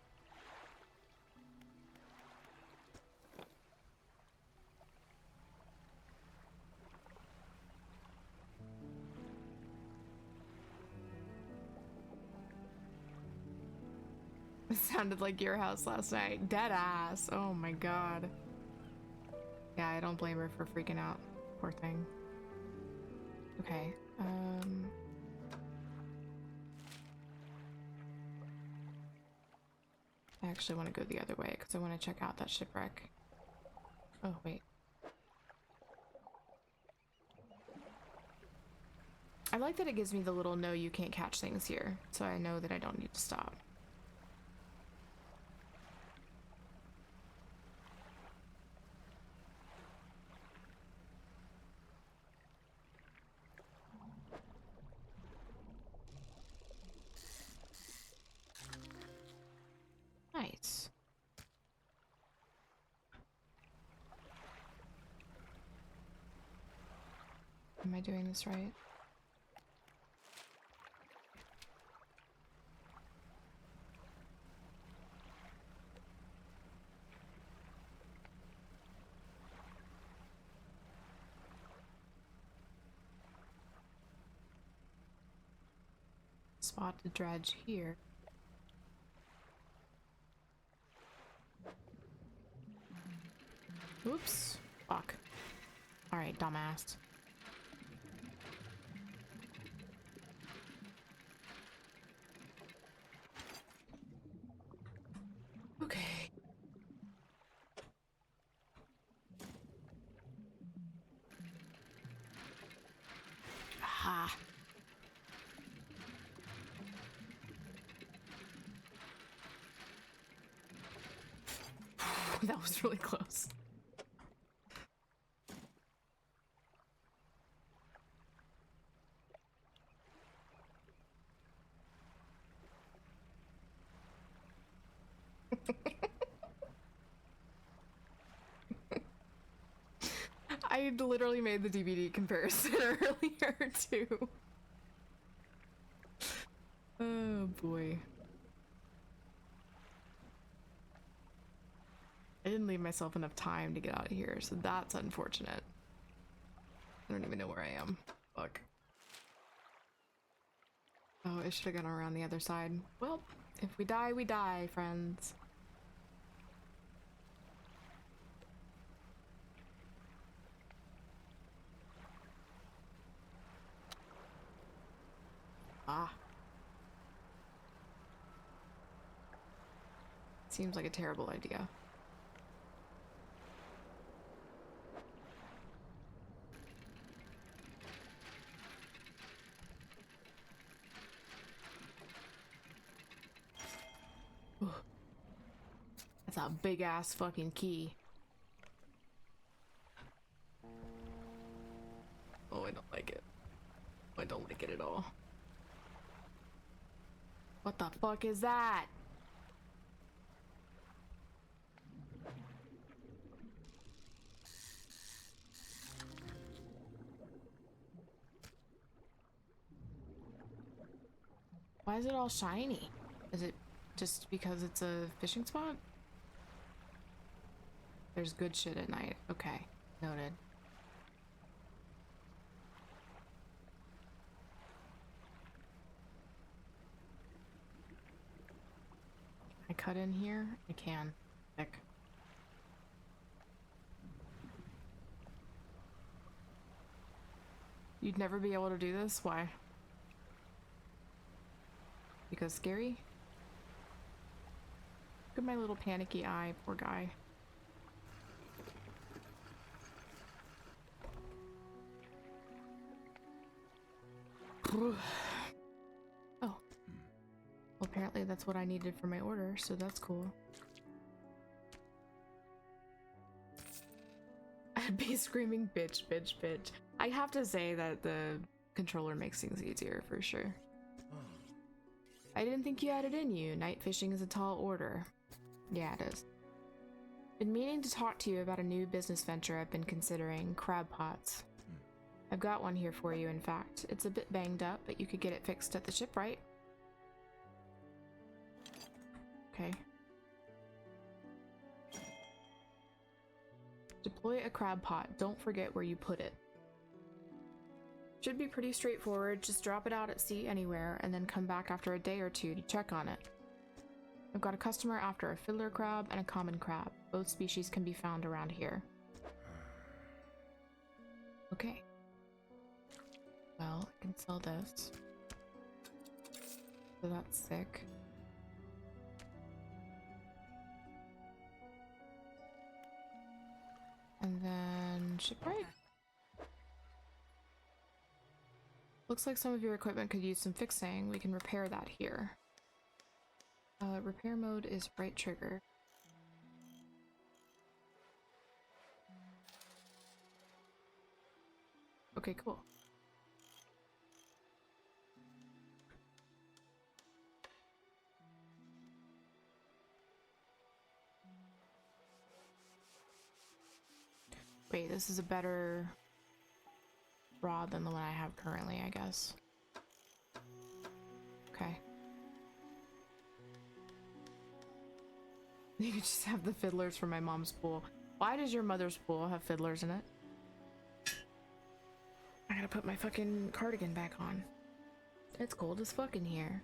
It sounded like your house last night. Dead ass. Oh my god. Yeah, I don't blame her for freaking out. Poor thing. Okay. I actually want to go the other way because I want to check out that shipwreck. Oh, wait. I like that it gives me the little no, you can't catch things here, so I know that I don't need to stop. Nice. Am I doing this right? Spot the dredge here. Oops. Fuck. Alright, dumbass. Okay. Aha. That was really close. I literally made the DVD comparison earlier too. Oh boy. I didn't leave myself enough time to get out of here, so that's unfortunate. I don't even know where I am. Fuck. Oh, I should have gone around the other side. Well, if we die, friends. Ah. Seems like a terrible idea. That's a big ass fucking key. Oh, I don't like it. I don't like it at all. What the fuck is that? Why is it all shiny? Is it just because it's a fishing spot? There's good shit at night. Okay, noted. I cut in here? I can. Thick. You'd never be able to do this? Why? Because scary? Look at my little panicky eye, poor guy. Oh. Well, apparently that's what I needed for my order, so that's cool. I'd be screaming bitch, bitch, bitch. I have to say that the controller makes things easier for sure. I didn't think you had it in you. Night fishing is a tall order. Yeah, it is. Been meaning to talk to you about a new business venture I've been considering, crab pots. I've got one here for you, in fact. It's a bit banged up, but you could get it fixed at the shipwright. Okay. Deploy a crab pot. Don't forget where you put it. Should be pretty straightforward. Just drop it out at sea anywhere and then come back after a day or two to check on it. I've got a customer after a fiddler crab and a common crab. Both species can be found around here. Okay. Well, I can sell this. So that's sick. And then shipwright. Looks like some of your equipment could use some fixing. We can repair that here. Repair mode is right trigger. Okay, cool. Wait, this is a better rod than the one I have currently, I guess. Okay. You could just have the fiddlers from my mom's pool. Why does your mother's pool have fiddlers in it? I gotta put my fucking cardigan back on. It's cold as fuck in here.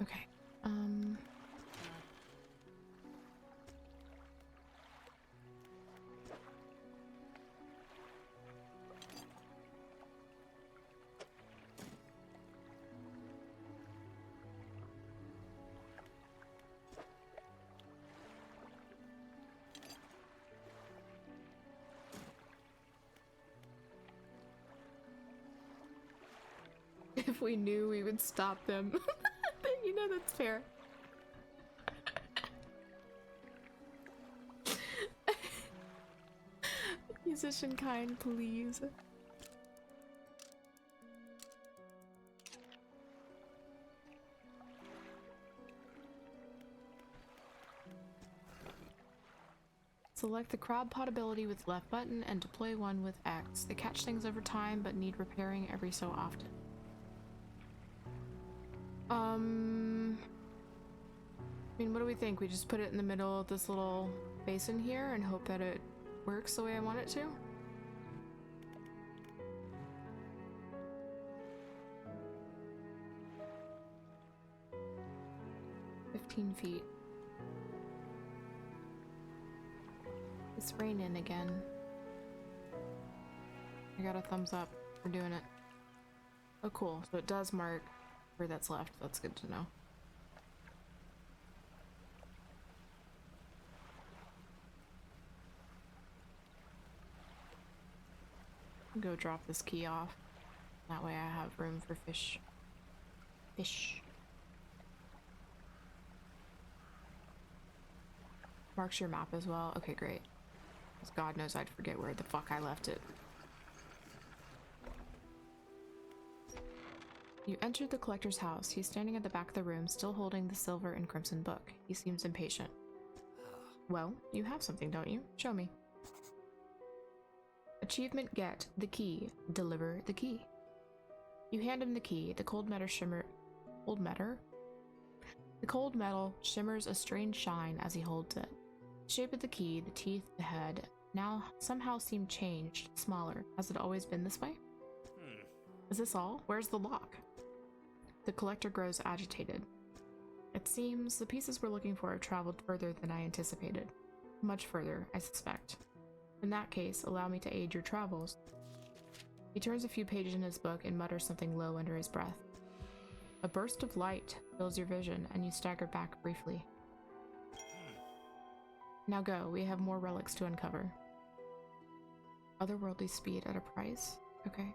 Okay. If we knew, we would stop them. You know, that's fair. Musician kind, please. Select the crab pot ability with left button and deploy one with X. They catch things over time but need repairing every so often. I mean, what do we think? We just put it in the middle of this little basin here and hope that it works the way I want it to? 15 feet. It's raining again. I got a thumbs up for doing it. Oh cool, so it does mark where that's left. That's good to know. Go drop this key off. That way I have room for fish. Fish. Marks your map as well? Okay, great. Because God knows I'd forget where the fuck I left it. You entered the collector's house. He's standing at the back of the room, still holding the silver and crimson book. He seems impatient. Well, you have something, don't you? Show me. Achievement get the key. Deliver the key. You hand him the key. The cold metal shimmers a strange shine as he holds it. The shape of the key, the teeth, the head, now somehow seem changed, smaller. Has it always been this way? Is this all? Where's the lock? The collector grows agitated. It seems the pieces we're looking for have traveled further than I anticipated. Much further, I suspect. In that case, allow me to aid your travels. He turns a few pages in his book and mutters something low under his breath. A burst of light fills your vision, and you stagger back briefly. Now go, we have more relics to uncover. Otherworldly speed at a price? Okay.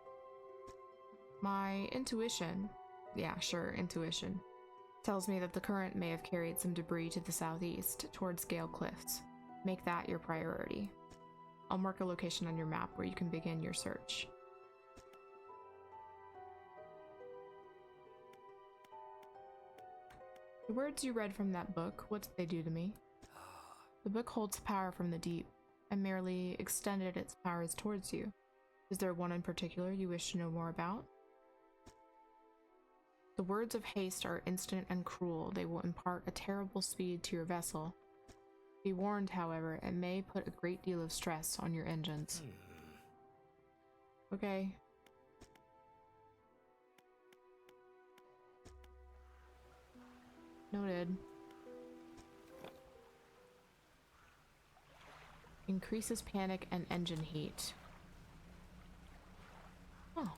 My intuition, yeah, sure, intuition, tells me that the current may have carried some debris to the southeast, towards Gale Cliffs. Make that your priority. I'll mark a location on your map where you can begin your search. The words you read from that book, what did they do to me? The book holds power from the deep. I merely extended its powers towards you. Is there one in particular you wish to know more about? The words of haste are instant and cruel. They will impart a terrible speed to your vessel. Be warned, however, it may put a great deal of stress on your engines. Okay. noted. Increases panic and engine heat. Oh.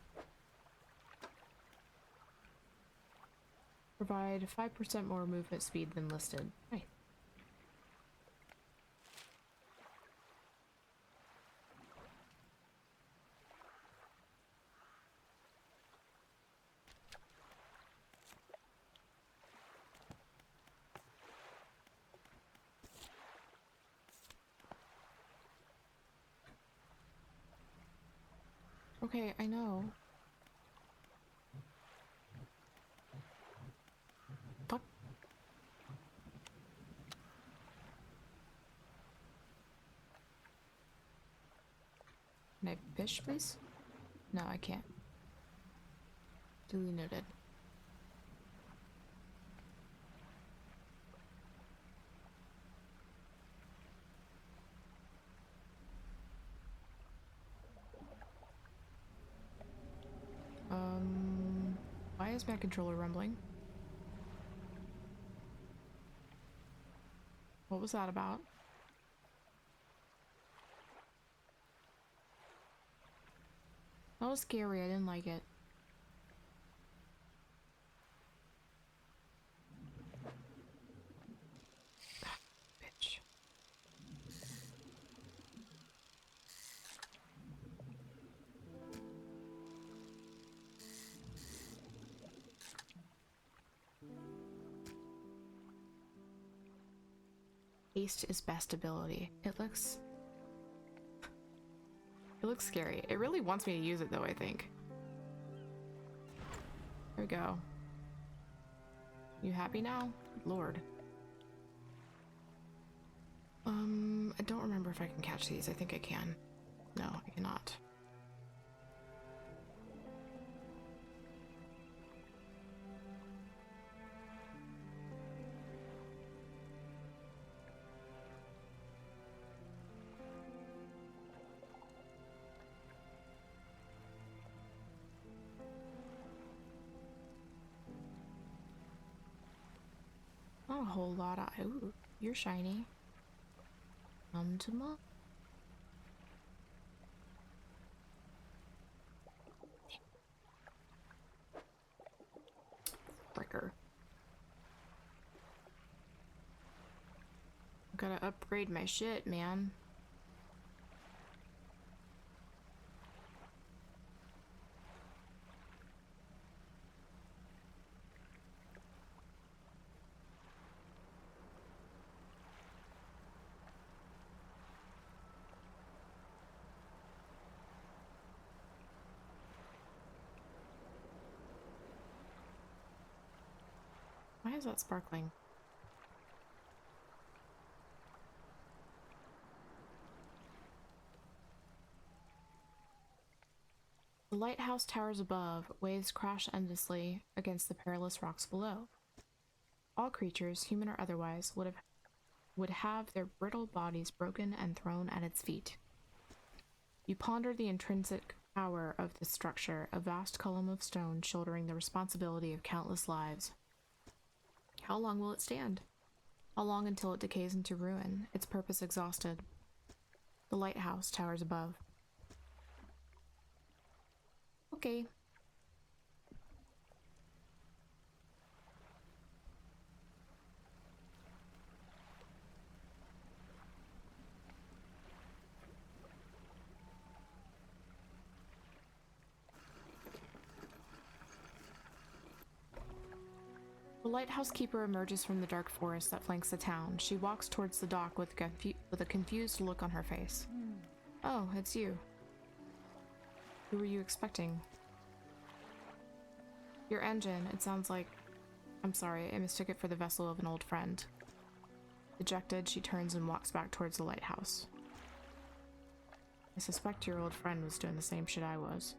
Provide 5% more movement speed than listed. Right. Okay, I know. Fuck. Can I fish, please? No, I can't. Duly noted. Why is my controller rumbling? What was that about? That was scary, I didn't like it. Bitch. Haste is best ability. It looks scary. It really wants me to use it though, I think. There we go. You happy now? Lord. I don't remember if I can catch these. I think I can. No, I cannot. Not a whole lot of. Ooh, you're shiny. Come to mom. Fricker. Gotta upgrade my shit, man. Why is that sparkling? The lighthouse towers above, waves crash endlessly against the perilous rocks below. All creatures, human or otherwise, would have their brittle bodies broken and thrown at its feet. You ponder the intrinsic power of this structure, a vast column of stone shouldering the responsibility of countless lives. How long will it stand? How long until it decays into ruin, its purpose exhausted? The lighthouse towers above. Okay. The lighthouse keeper emerges from the dark forest that flanks the town. She walks towards the dock with a confused look on her face. Oh, it's you. Who were you expecting? Your engine, it sounds like... I'm sorry, I mistook it for the vessel of an old friend. Dejected, she turns and walks back towards the lighthouse. I suspect your old friend was doing the same shit I was.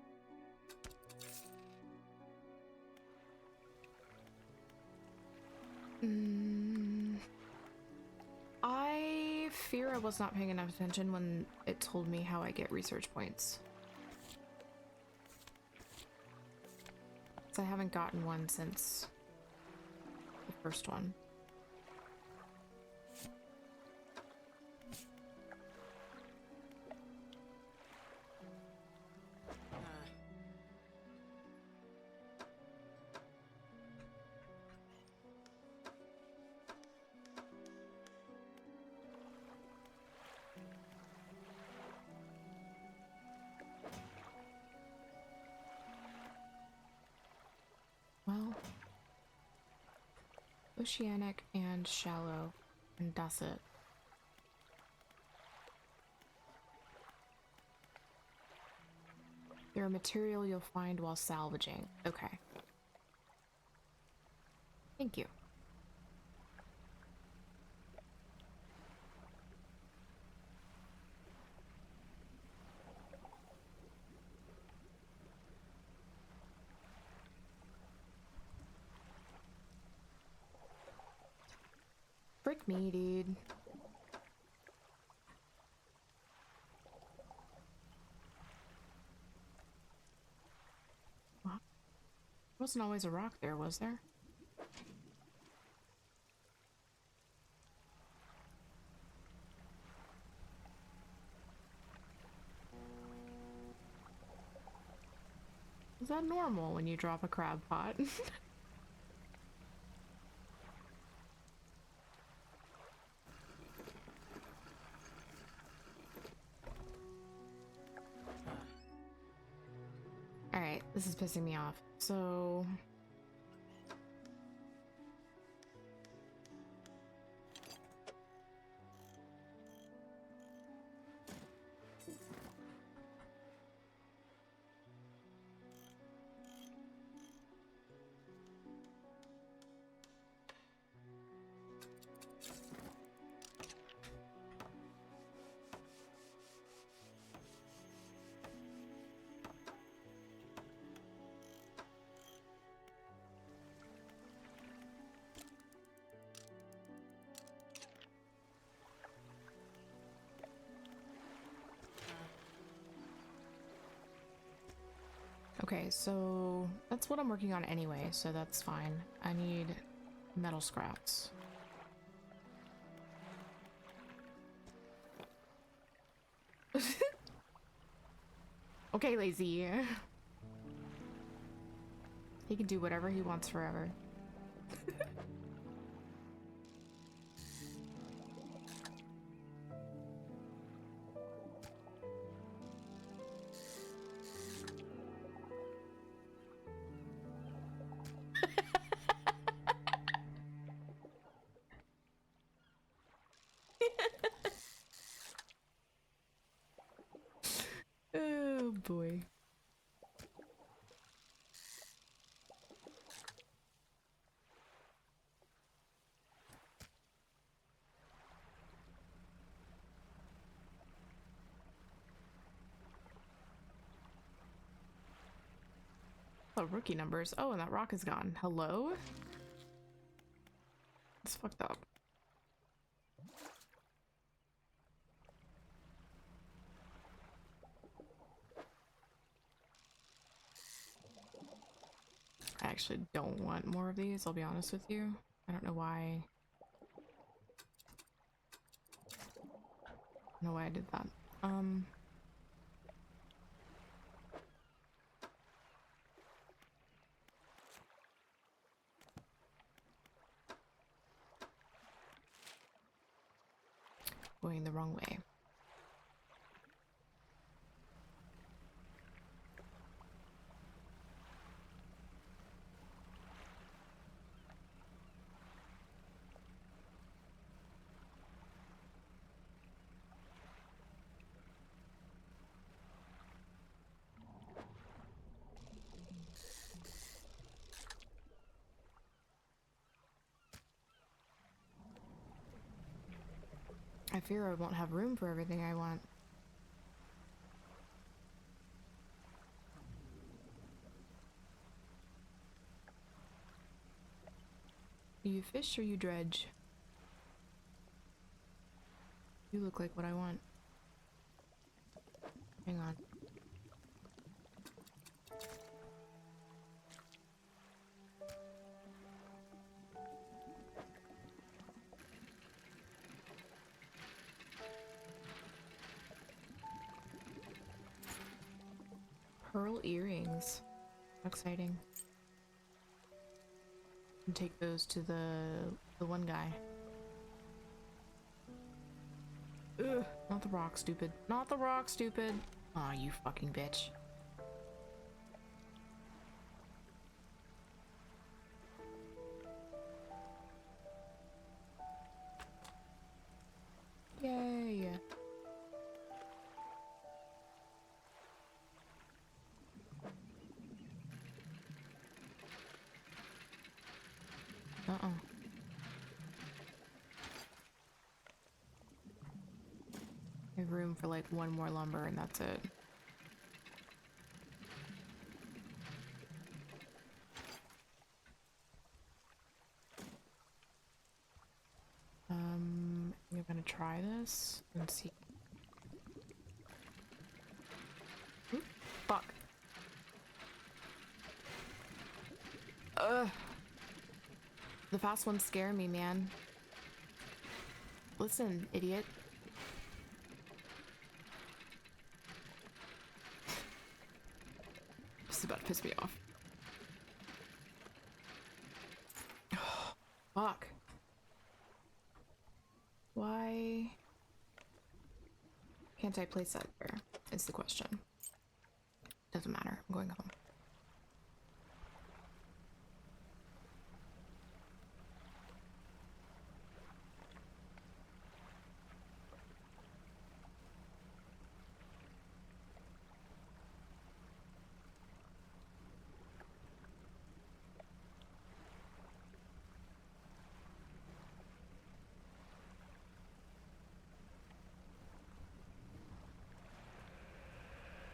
I fear I was not paying enough attention when it told me how I get research points. So I haven't gotten one since the first one. Oceanic and shallow, and that's it. They're a material you'll find while salvaging. Okay. Thank you. Frick me, dude. What? There wasn't always a rock there, was there? Is that normal when you drop a crab pot? Alright, this is pissing me off. So... Okay, so that's what I'm working on anyway, so that's fine. I need metal scraps. Okay, lazy. He can do whatever he wants forever. Oh boy. Oh, rookie numbers. Oh, and that rock is gone. Hello? It's fucked up. I actually don't want more of these, I'll be honest with you. I don't know why. I don't know why I did that. Going the wrong way. I fear I won't have room for everything I want. You fish or you dredge? You look like what I want. Hang on. Pearl earrings. How exciting. And take those to the one guy. Ugh, not the rock, stupid. Not the rock, stupid. Aw, you fucking bitch. Uh-oh. I have room for like one more lumber and that's it. I'm gonna try this and see. Oop, fuck. Ugh. The fast ones scare me, man. Listen, idiot. This is about to piss me off. Fuck. Why can't I place that there? Is the question. Doesn't matter. I'm going home.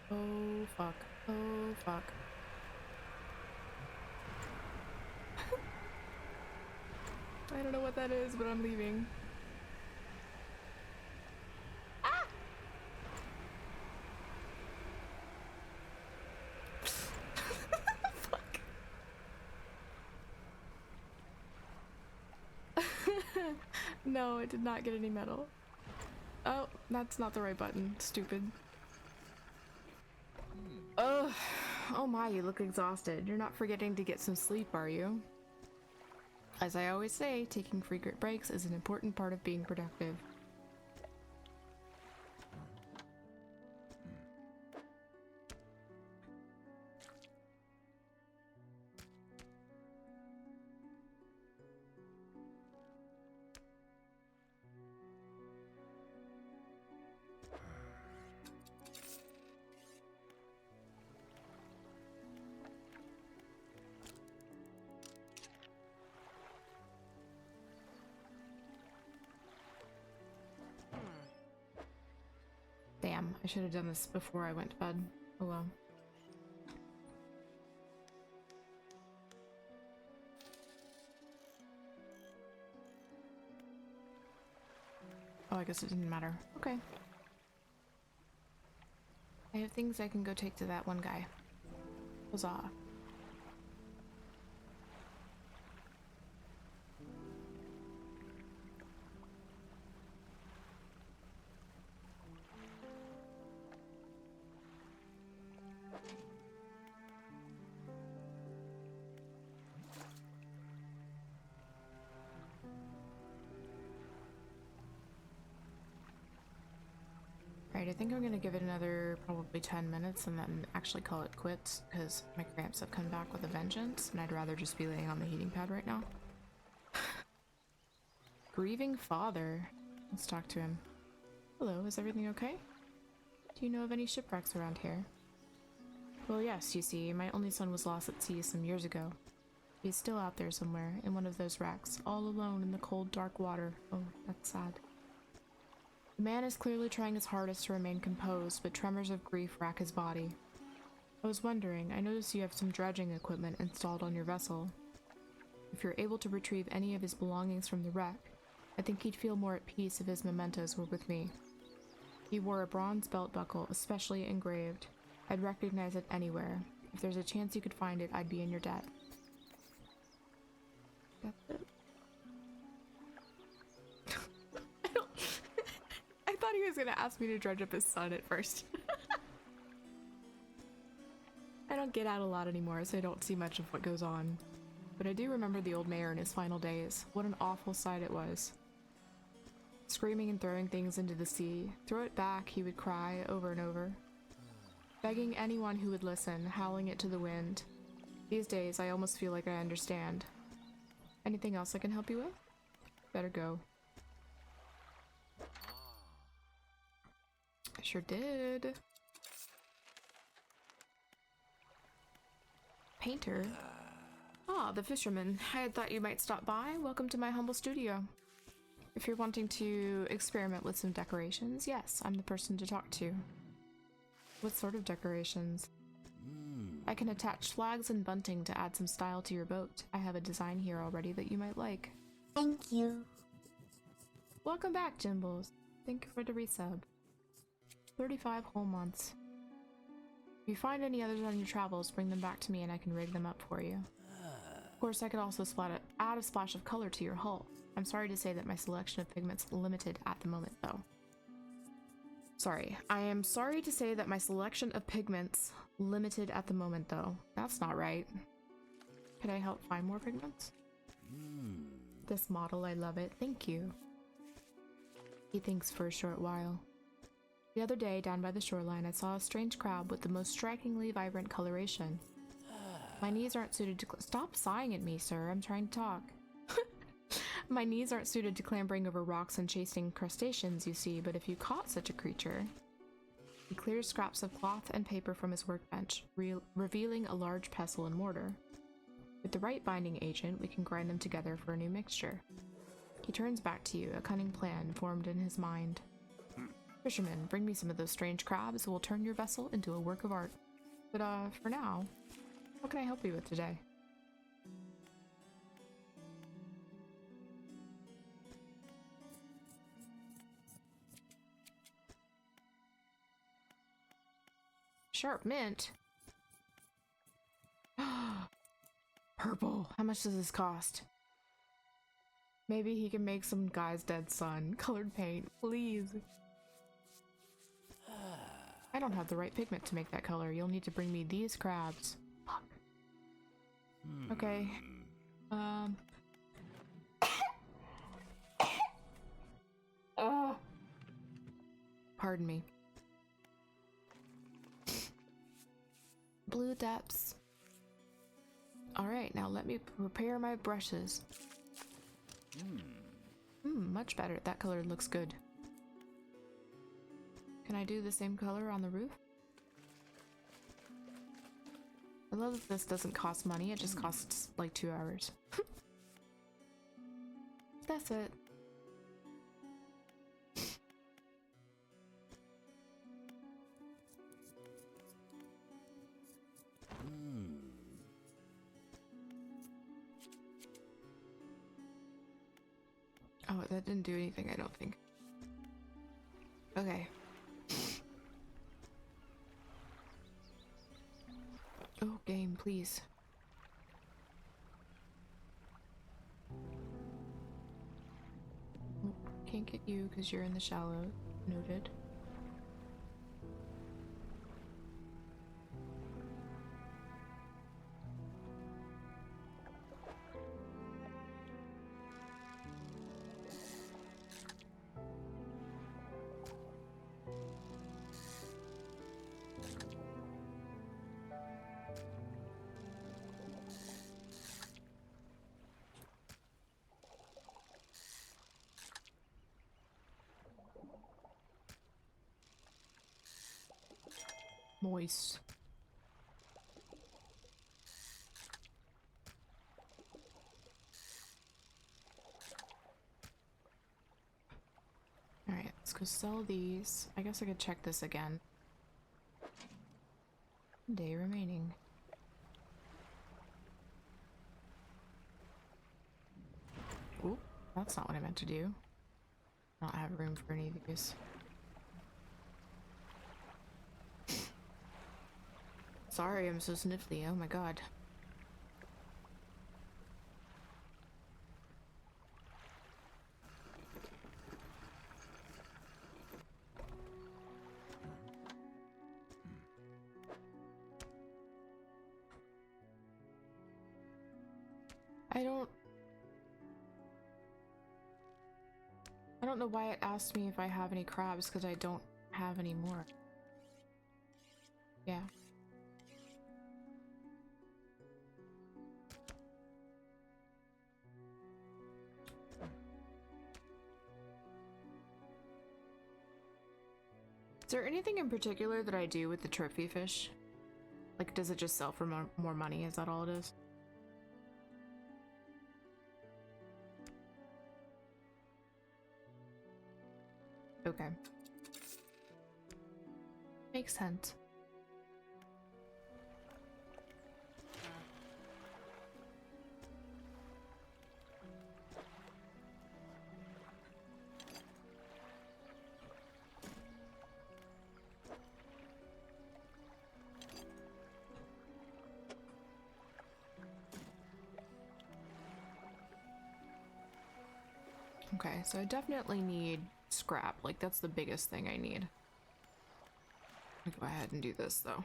Oh fuck. Oh fuck. I don't know what that is, but I'm leaving. Ah! Fuck. No, it did not get any metal. Oh, that's not the right button. Stupid. Ugh. Oh my, you look exhausted. You're not forgetting to get some sleep, are you? As I always say, taking frequent breaks is an important part of being productive. Damn, I should have done this before I went to bed. Oh well. Oh, I guess it didn't matter. Okay. I have things I can go take to that one guy. Huzzah. Alright, I think I'm gonna give it another probably 10 minutes and then actually call it quits because my cramps have come back with a vengeance and I'd rather just be laying on the heating pad right now. Grieving father. Let's talk to him. Hello, is everything okay? Do you know of any shipwrecks around here? Well, yes, you see, my only son was lost at sea some years ago. He's still out there somewhere, in one of those wrecks, all alone in the cold, dark water. Oh, that's sad. The man is clearly trying his hardest to remain composed, but tremors of grief rack his body. I was wondering, I noticed you have some dredging equipment installed on your vessel. If you're able to retrieve any of his belongings from the wreck, I think he'd feel more at peace if his mementos were with me. He wore a bronze belt buckle, especially engraved. I'd recognize it anywhere. If there's a chance you could find it, I'd be in your debt. That's it. I thought he was gonna ask me to dredge up his son at first. I don't get out a lot anymore, so I don't see much of what goes on. But I do remember the old mayor in his final days. What an awful sight it was. Screaming and throwing things into the sea. Throw it back, he would cry over and over. Begging anyone who would listen, howling it to the wind. These days, I almost feel like I understand. Anything else I can help you with? Better go. I sure did. Painter? Ah, the fisherman. I had thought you might stop by. Welcome to my humble studio. If you're wanting to experiment with some decorations, yes, I'm the person to talk to. What sort of decorations? I can attach flags and bunting to add some style to your boat. I have a design here already that you might like. Thank you. Welcome back, Jimbles. Thank you for the resub. 35 whole months. If you find any others on your travels, bring them back to me and I can rig them up for you. Of course, I could also add a splash of color to your hull. I'm sorry to say that my selection of pigments is limited at the moment, though. I am sorry to say that my selection of pigments limited at the moment, though. That's not right. Could I help find more pigments? This model, I love it. Thank you. He thinks for a short while. The other day, down by the shoreline, I saw a strange crab with the most strikingly vibrant coloration. My knees aren't suited to stop sighing at me, sir. I'm trying to talk. My knees aren't suited to clambering over rocks and chasing crustaceans, you see, but if you caught such a creature... He clears scraps of cloth and paper from his workbench, revealing a large pestle and mortar. With the right binding agent, we can grind them together for a new mixture. He turns back to you, a cunning plan formed in his mind. Fisherman, bring me some of those strange crabs who will turn your vessel into a work of art. But, for now, what can I help you with today? Sharp mint? Purple. How much does this cost? Maybe he can make some guy's dead son. Colored paint, please. I don't have the right pigment to make that color. You'll need to bring me these crabs. Fuck. Okay. Pardon me. Blue depths. Alright, now let me prepare my brushes. Much better. That color looks good. Can I do the same color on the roof? I love that this doesn't cost money, it just costs like 2 hours. That's it. Oh, that didn't do anything, I don't think. Okay. Oh, game, please. Oh, can't get you because you're in the shallow. Noted. Moist. Alright, let's go sell these. I guess I could check this again. Day remaining. Oop, that's not what I meant to do. Not have room for any of these. Sorry, I'm so sniffly. Oh my god. I don't know why it asked me if I have any crabs, because I don't have any more. Yeah. Is there anything in particular that I do with the trophy fish? Like, does it just sell for more money? Is that all it is? Okay. Makes sense. Okay, so I definitely need scrap. Like, that's the biggest thing I need. I'll go ahead and do this, though.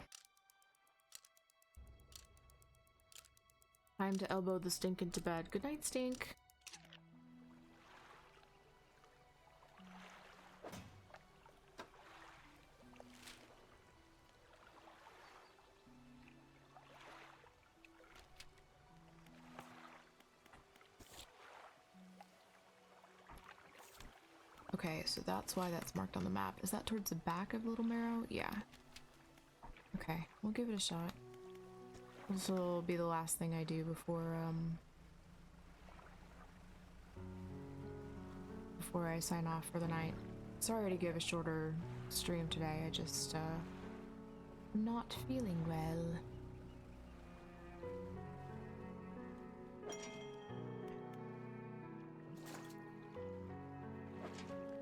Time to elbow the stink into bed. Good night, stink. Okay, so that's why that's marked on the map. Is that towards the back of Little Marrow? Yeah. Okay, we'll give it a shot. This will be the last thing I do before I sign off for the night. Sorry to give a shorter stream today. I just I'm not feeling well.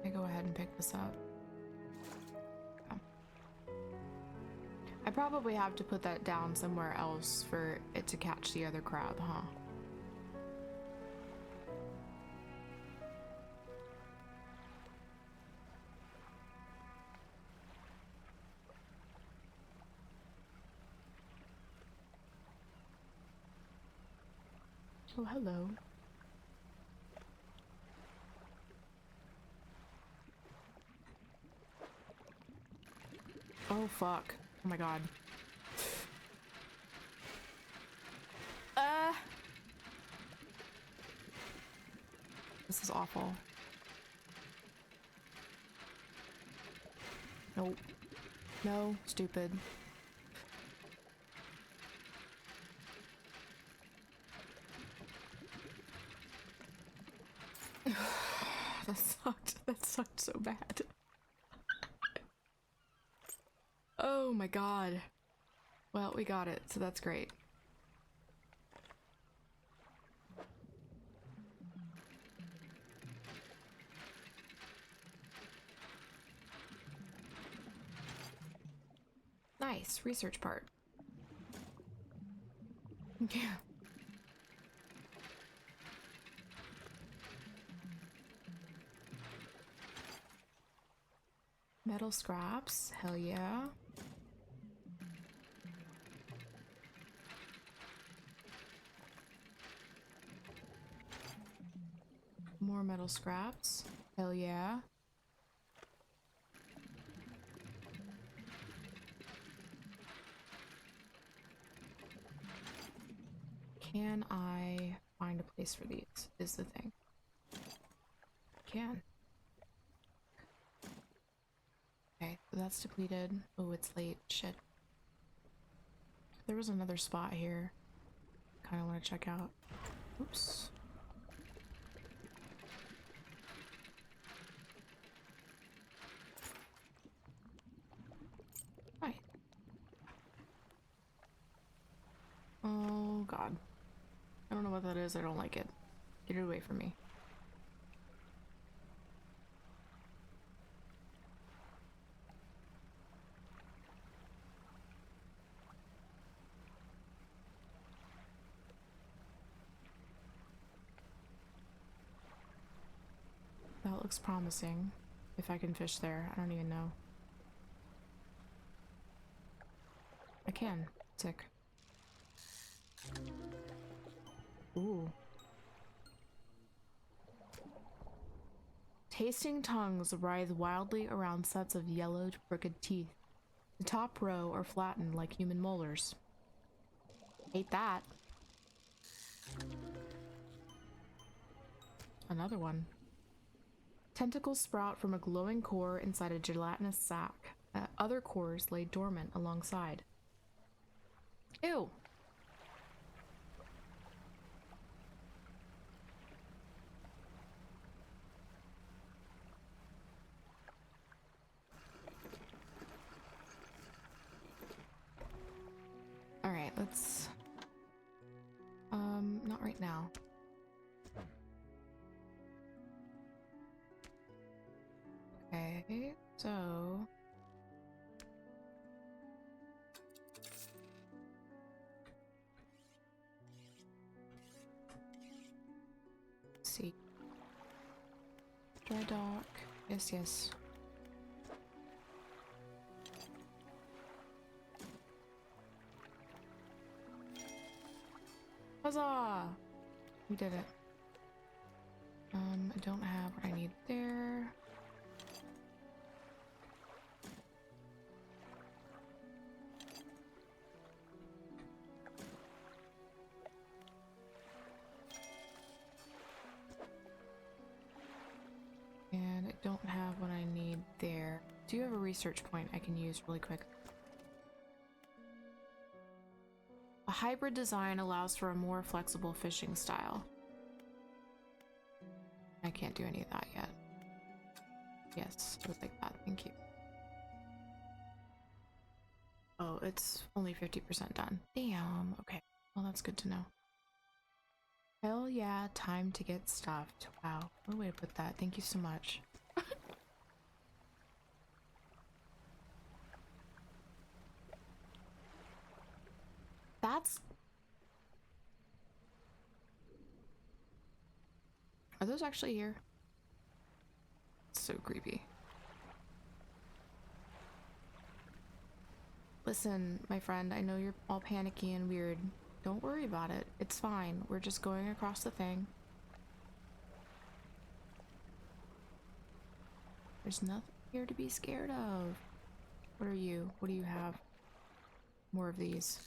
I go ahead and pick this up. Oh. I probably have to put that down somewhere else for it to catch the other crab, huh? Oh, hello. Oh, fuck. Oh my god. This is awful. Nope. No, stupid. That sucked. That sucked so bad. Oh my god. Well, we got it, so that's great. Nice. Research part. Yeah. Metal scraps. Hell yeah. More metal scraps. Hell yeah. Can I find a place for these? Is the thing. I can. Okay, so that's depleted. Oh, it's late. Shit. There was another spot here. Kind of want to check out. Oops. Hi. Oh god. I don't know what that is. I don't like it. Get it away from me. That looks promising. If I can fish there, I don't even know. I can. Sick. Ooh. Tasting tongues writhe wildly around sets of yellowed, crooked teeth. The top row are flattened like human molars. Hate that. Another one. Tentacles sprout from a glowing core inside a gelatinous sac. Other cores lay dormant alongside. Ew! Okay, so let's see. Dry dock. Yes, yes. Huzzah! We did it. I don't have what I need there. And I don't have what I need there. Do you have a research point I can use really quick? A hybrid design allows for a more flexible fishing style. I can't do any of that yet. Yes, I would like that. Thank you. Oh, it's only 50% done. Damn. Okay. Well, that's good to know. Hell yeah, time to get stuffed. Wow. What a way to put that. Thank you so much. That's... Are those actually here? It's so creepy. Listen, my friend, I know you're all panicky and weird. Don't worry about it. It's fine. We're just going across the thing. There's nothing here to be scared of. What are you? What do you have? More of these.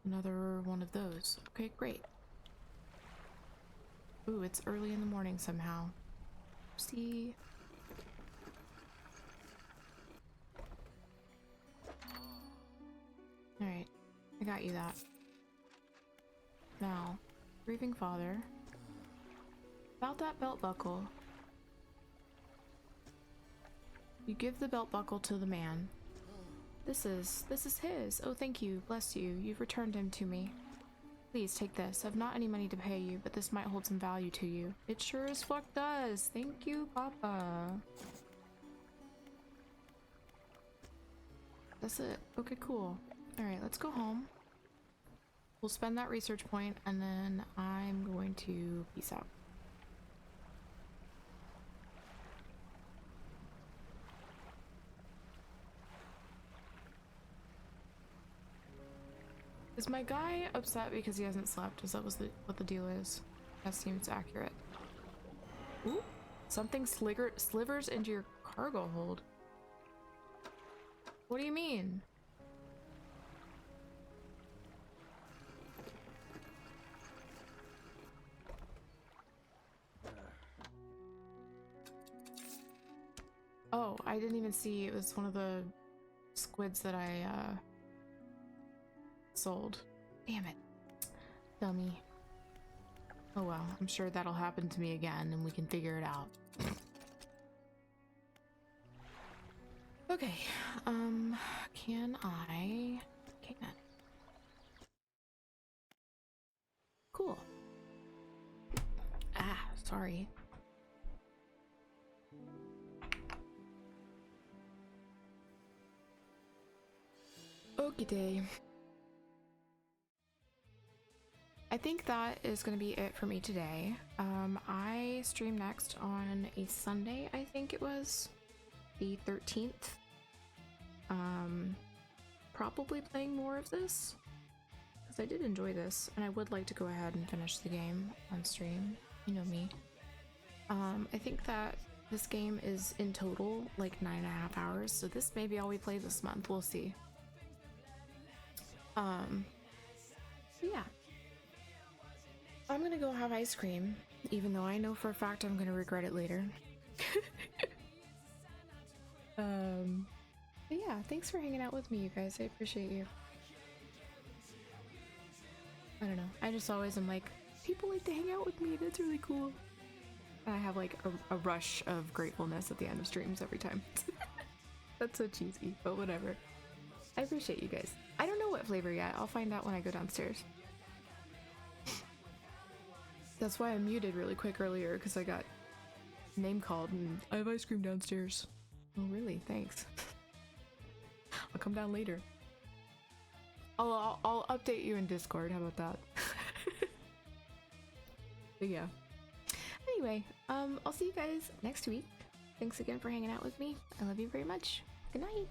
Another one of those. Okay, great. Ooh, it's early in the morning somehow. See? Alright, I got you that. Now, grieving father. About that belt buckle. You give the belt buckle to the man. This is his. Oh, thank you. Bless you. You've returned him to me. Please take this. I've not any money to pay you, but this might hold some value to you. It sure as fuck does. Thank you, Papa. That's it. Okay, cool. Alright, let's go home. We'll spend that research point, and then I'm going to peace out. Is my guy upset because he hasn't slept? Is that what the deal is? That seems accurate. Ooh, something slivers into your cargo hold. What do you mean? Oh, I didn't even see. It was one of the squids that I sold. Damn it. Dummy. Oh well, I'm sure that'll happen to me again and we can figure it out. Okay, can I... Can. Cool. Ah, sorry. Okie day. I think that is going to be it for me today. I stream next on a Sunday, I think it was, the 13th. Probably playing more of this, because I did enjoy this, and I would like to go ahead and finish the game on stream. You know me. I think that this game is in total like 9.5 hours, so this may be all we play this month. We'll see. Yeah. I'm gonna go have ice cream, even though I know for a fact I'm gonna regret it later. But yeah, thanks for hanging out with me, you guys. I appreciate you. I don't know. I just always am like, people like to hang out with me. That's really cool. And I have like a rush of gratefulness at the end of streams every time. That's so cheesy, but whatever. I appreciate you guys. I don't know what flavor yet. I'll find out when I go downstairs. That's why I muted really quick earlier, because I got name called and I have ice cream downstairs. Oh really? Thanks. I'll come down later. I'll update you in Discord. How about that? But yeah. Anyway, I'll see you guys next week. Thanks again for hanging out with me. I love you very much. Good night.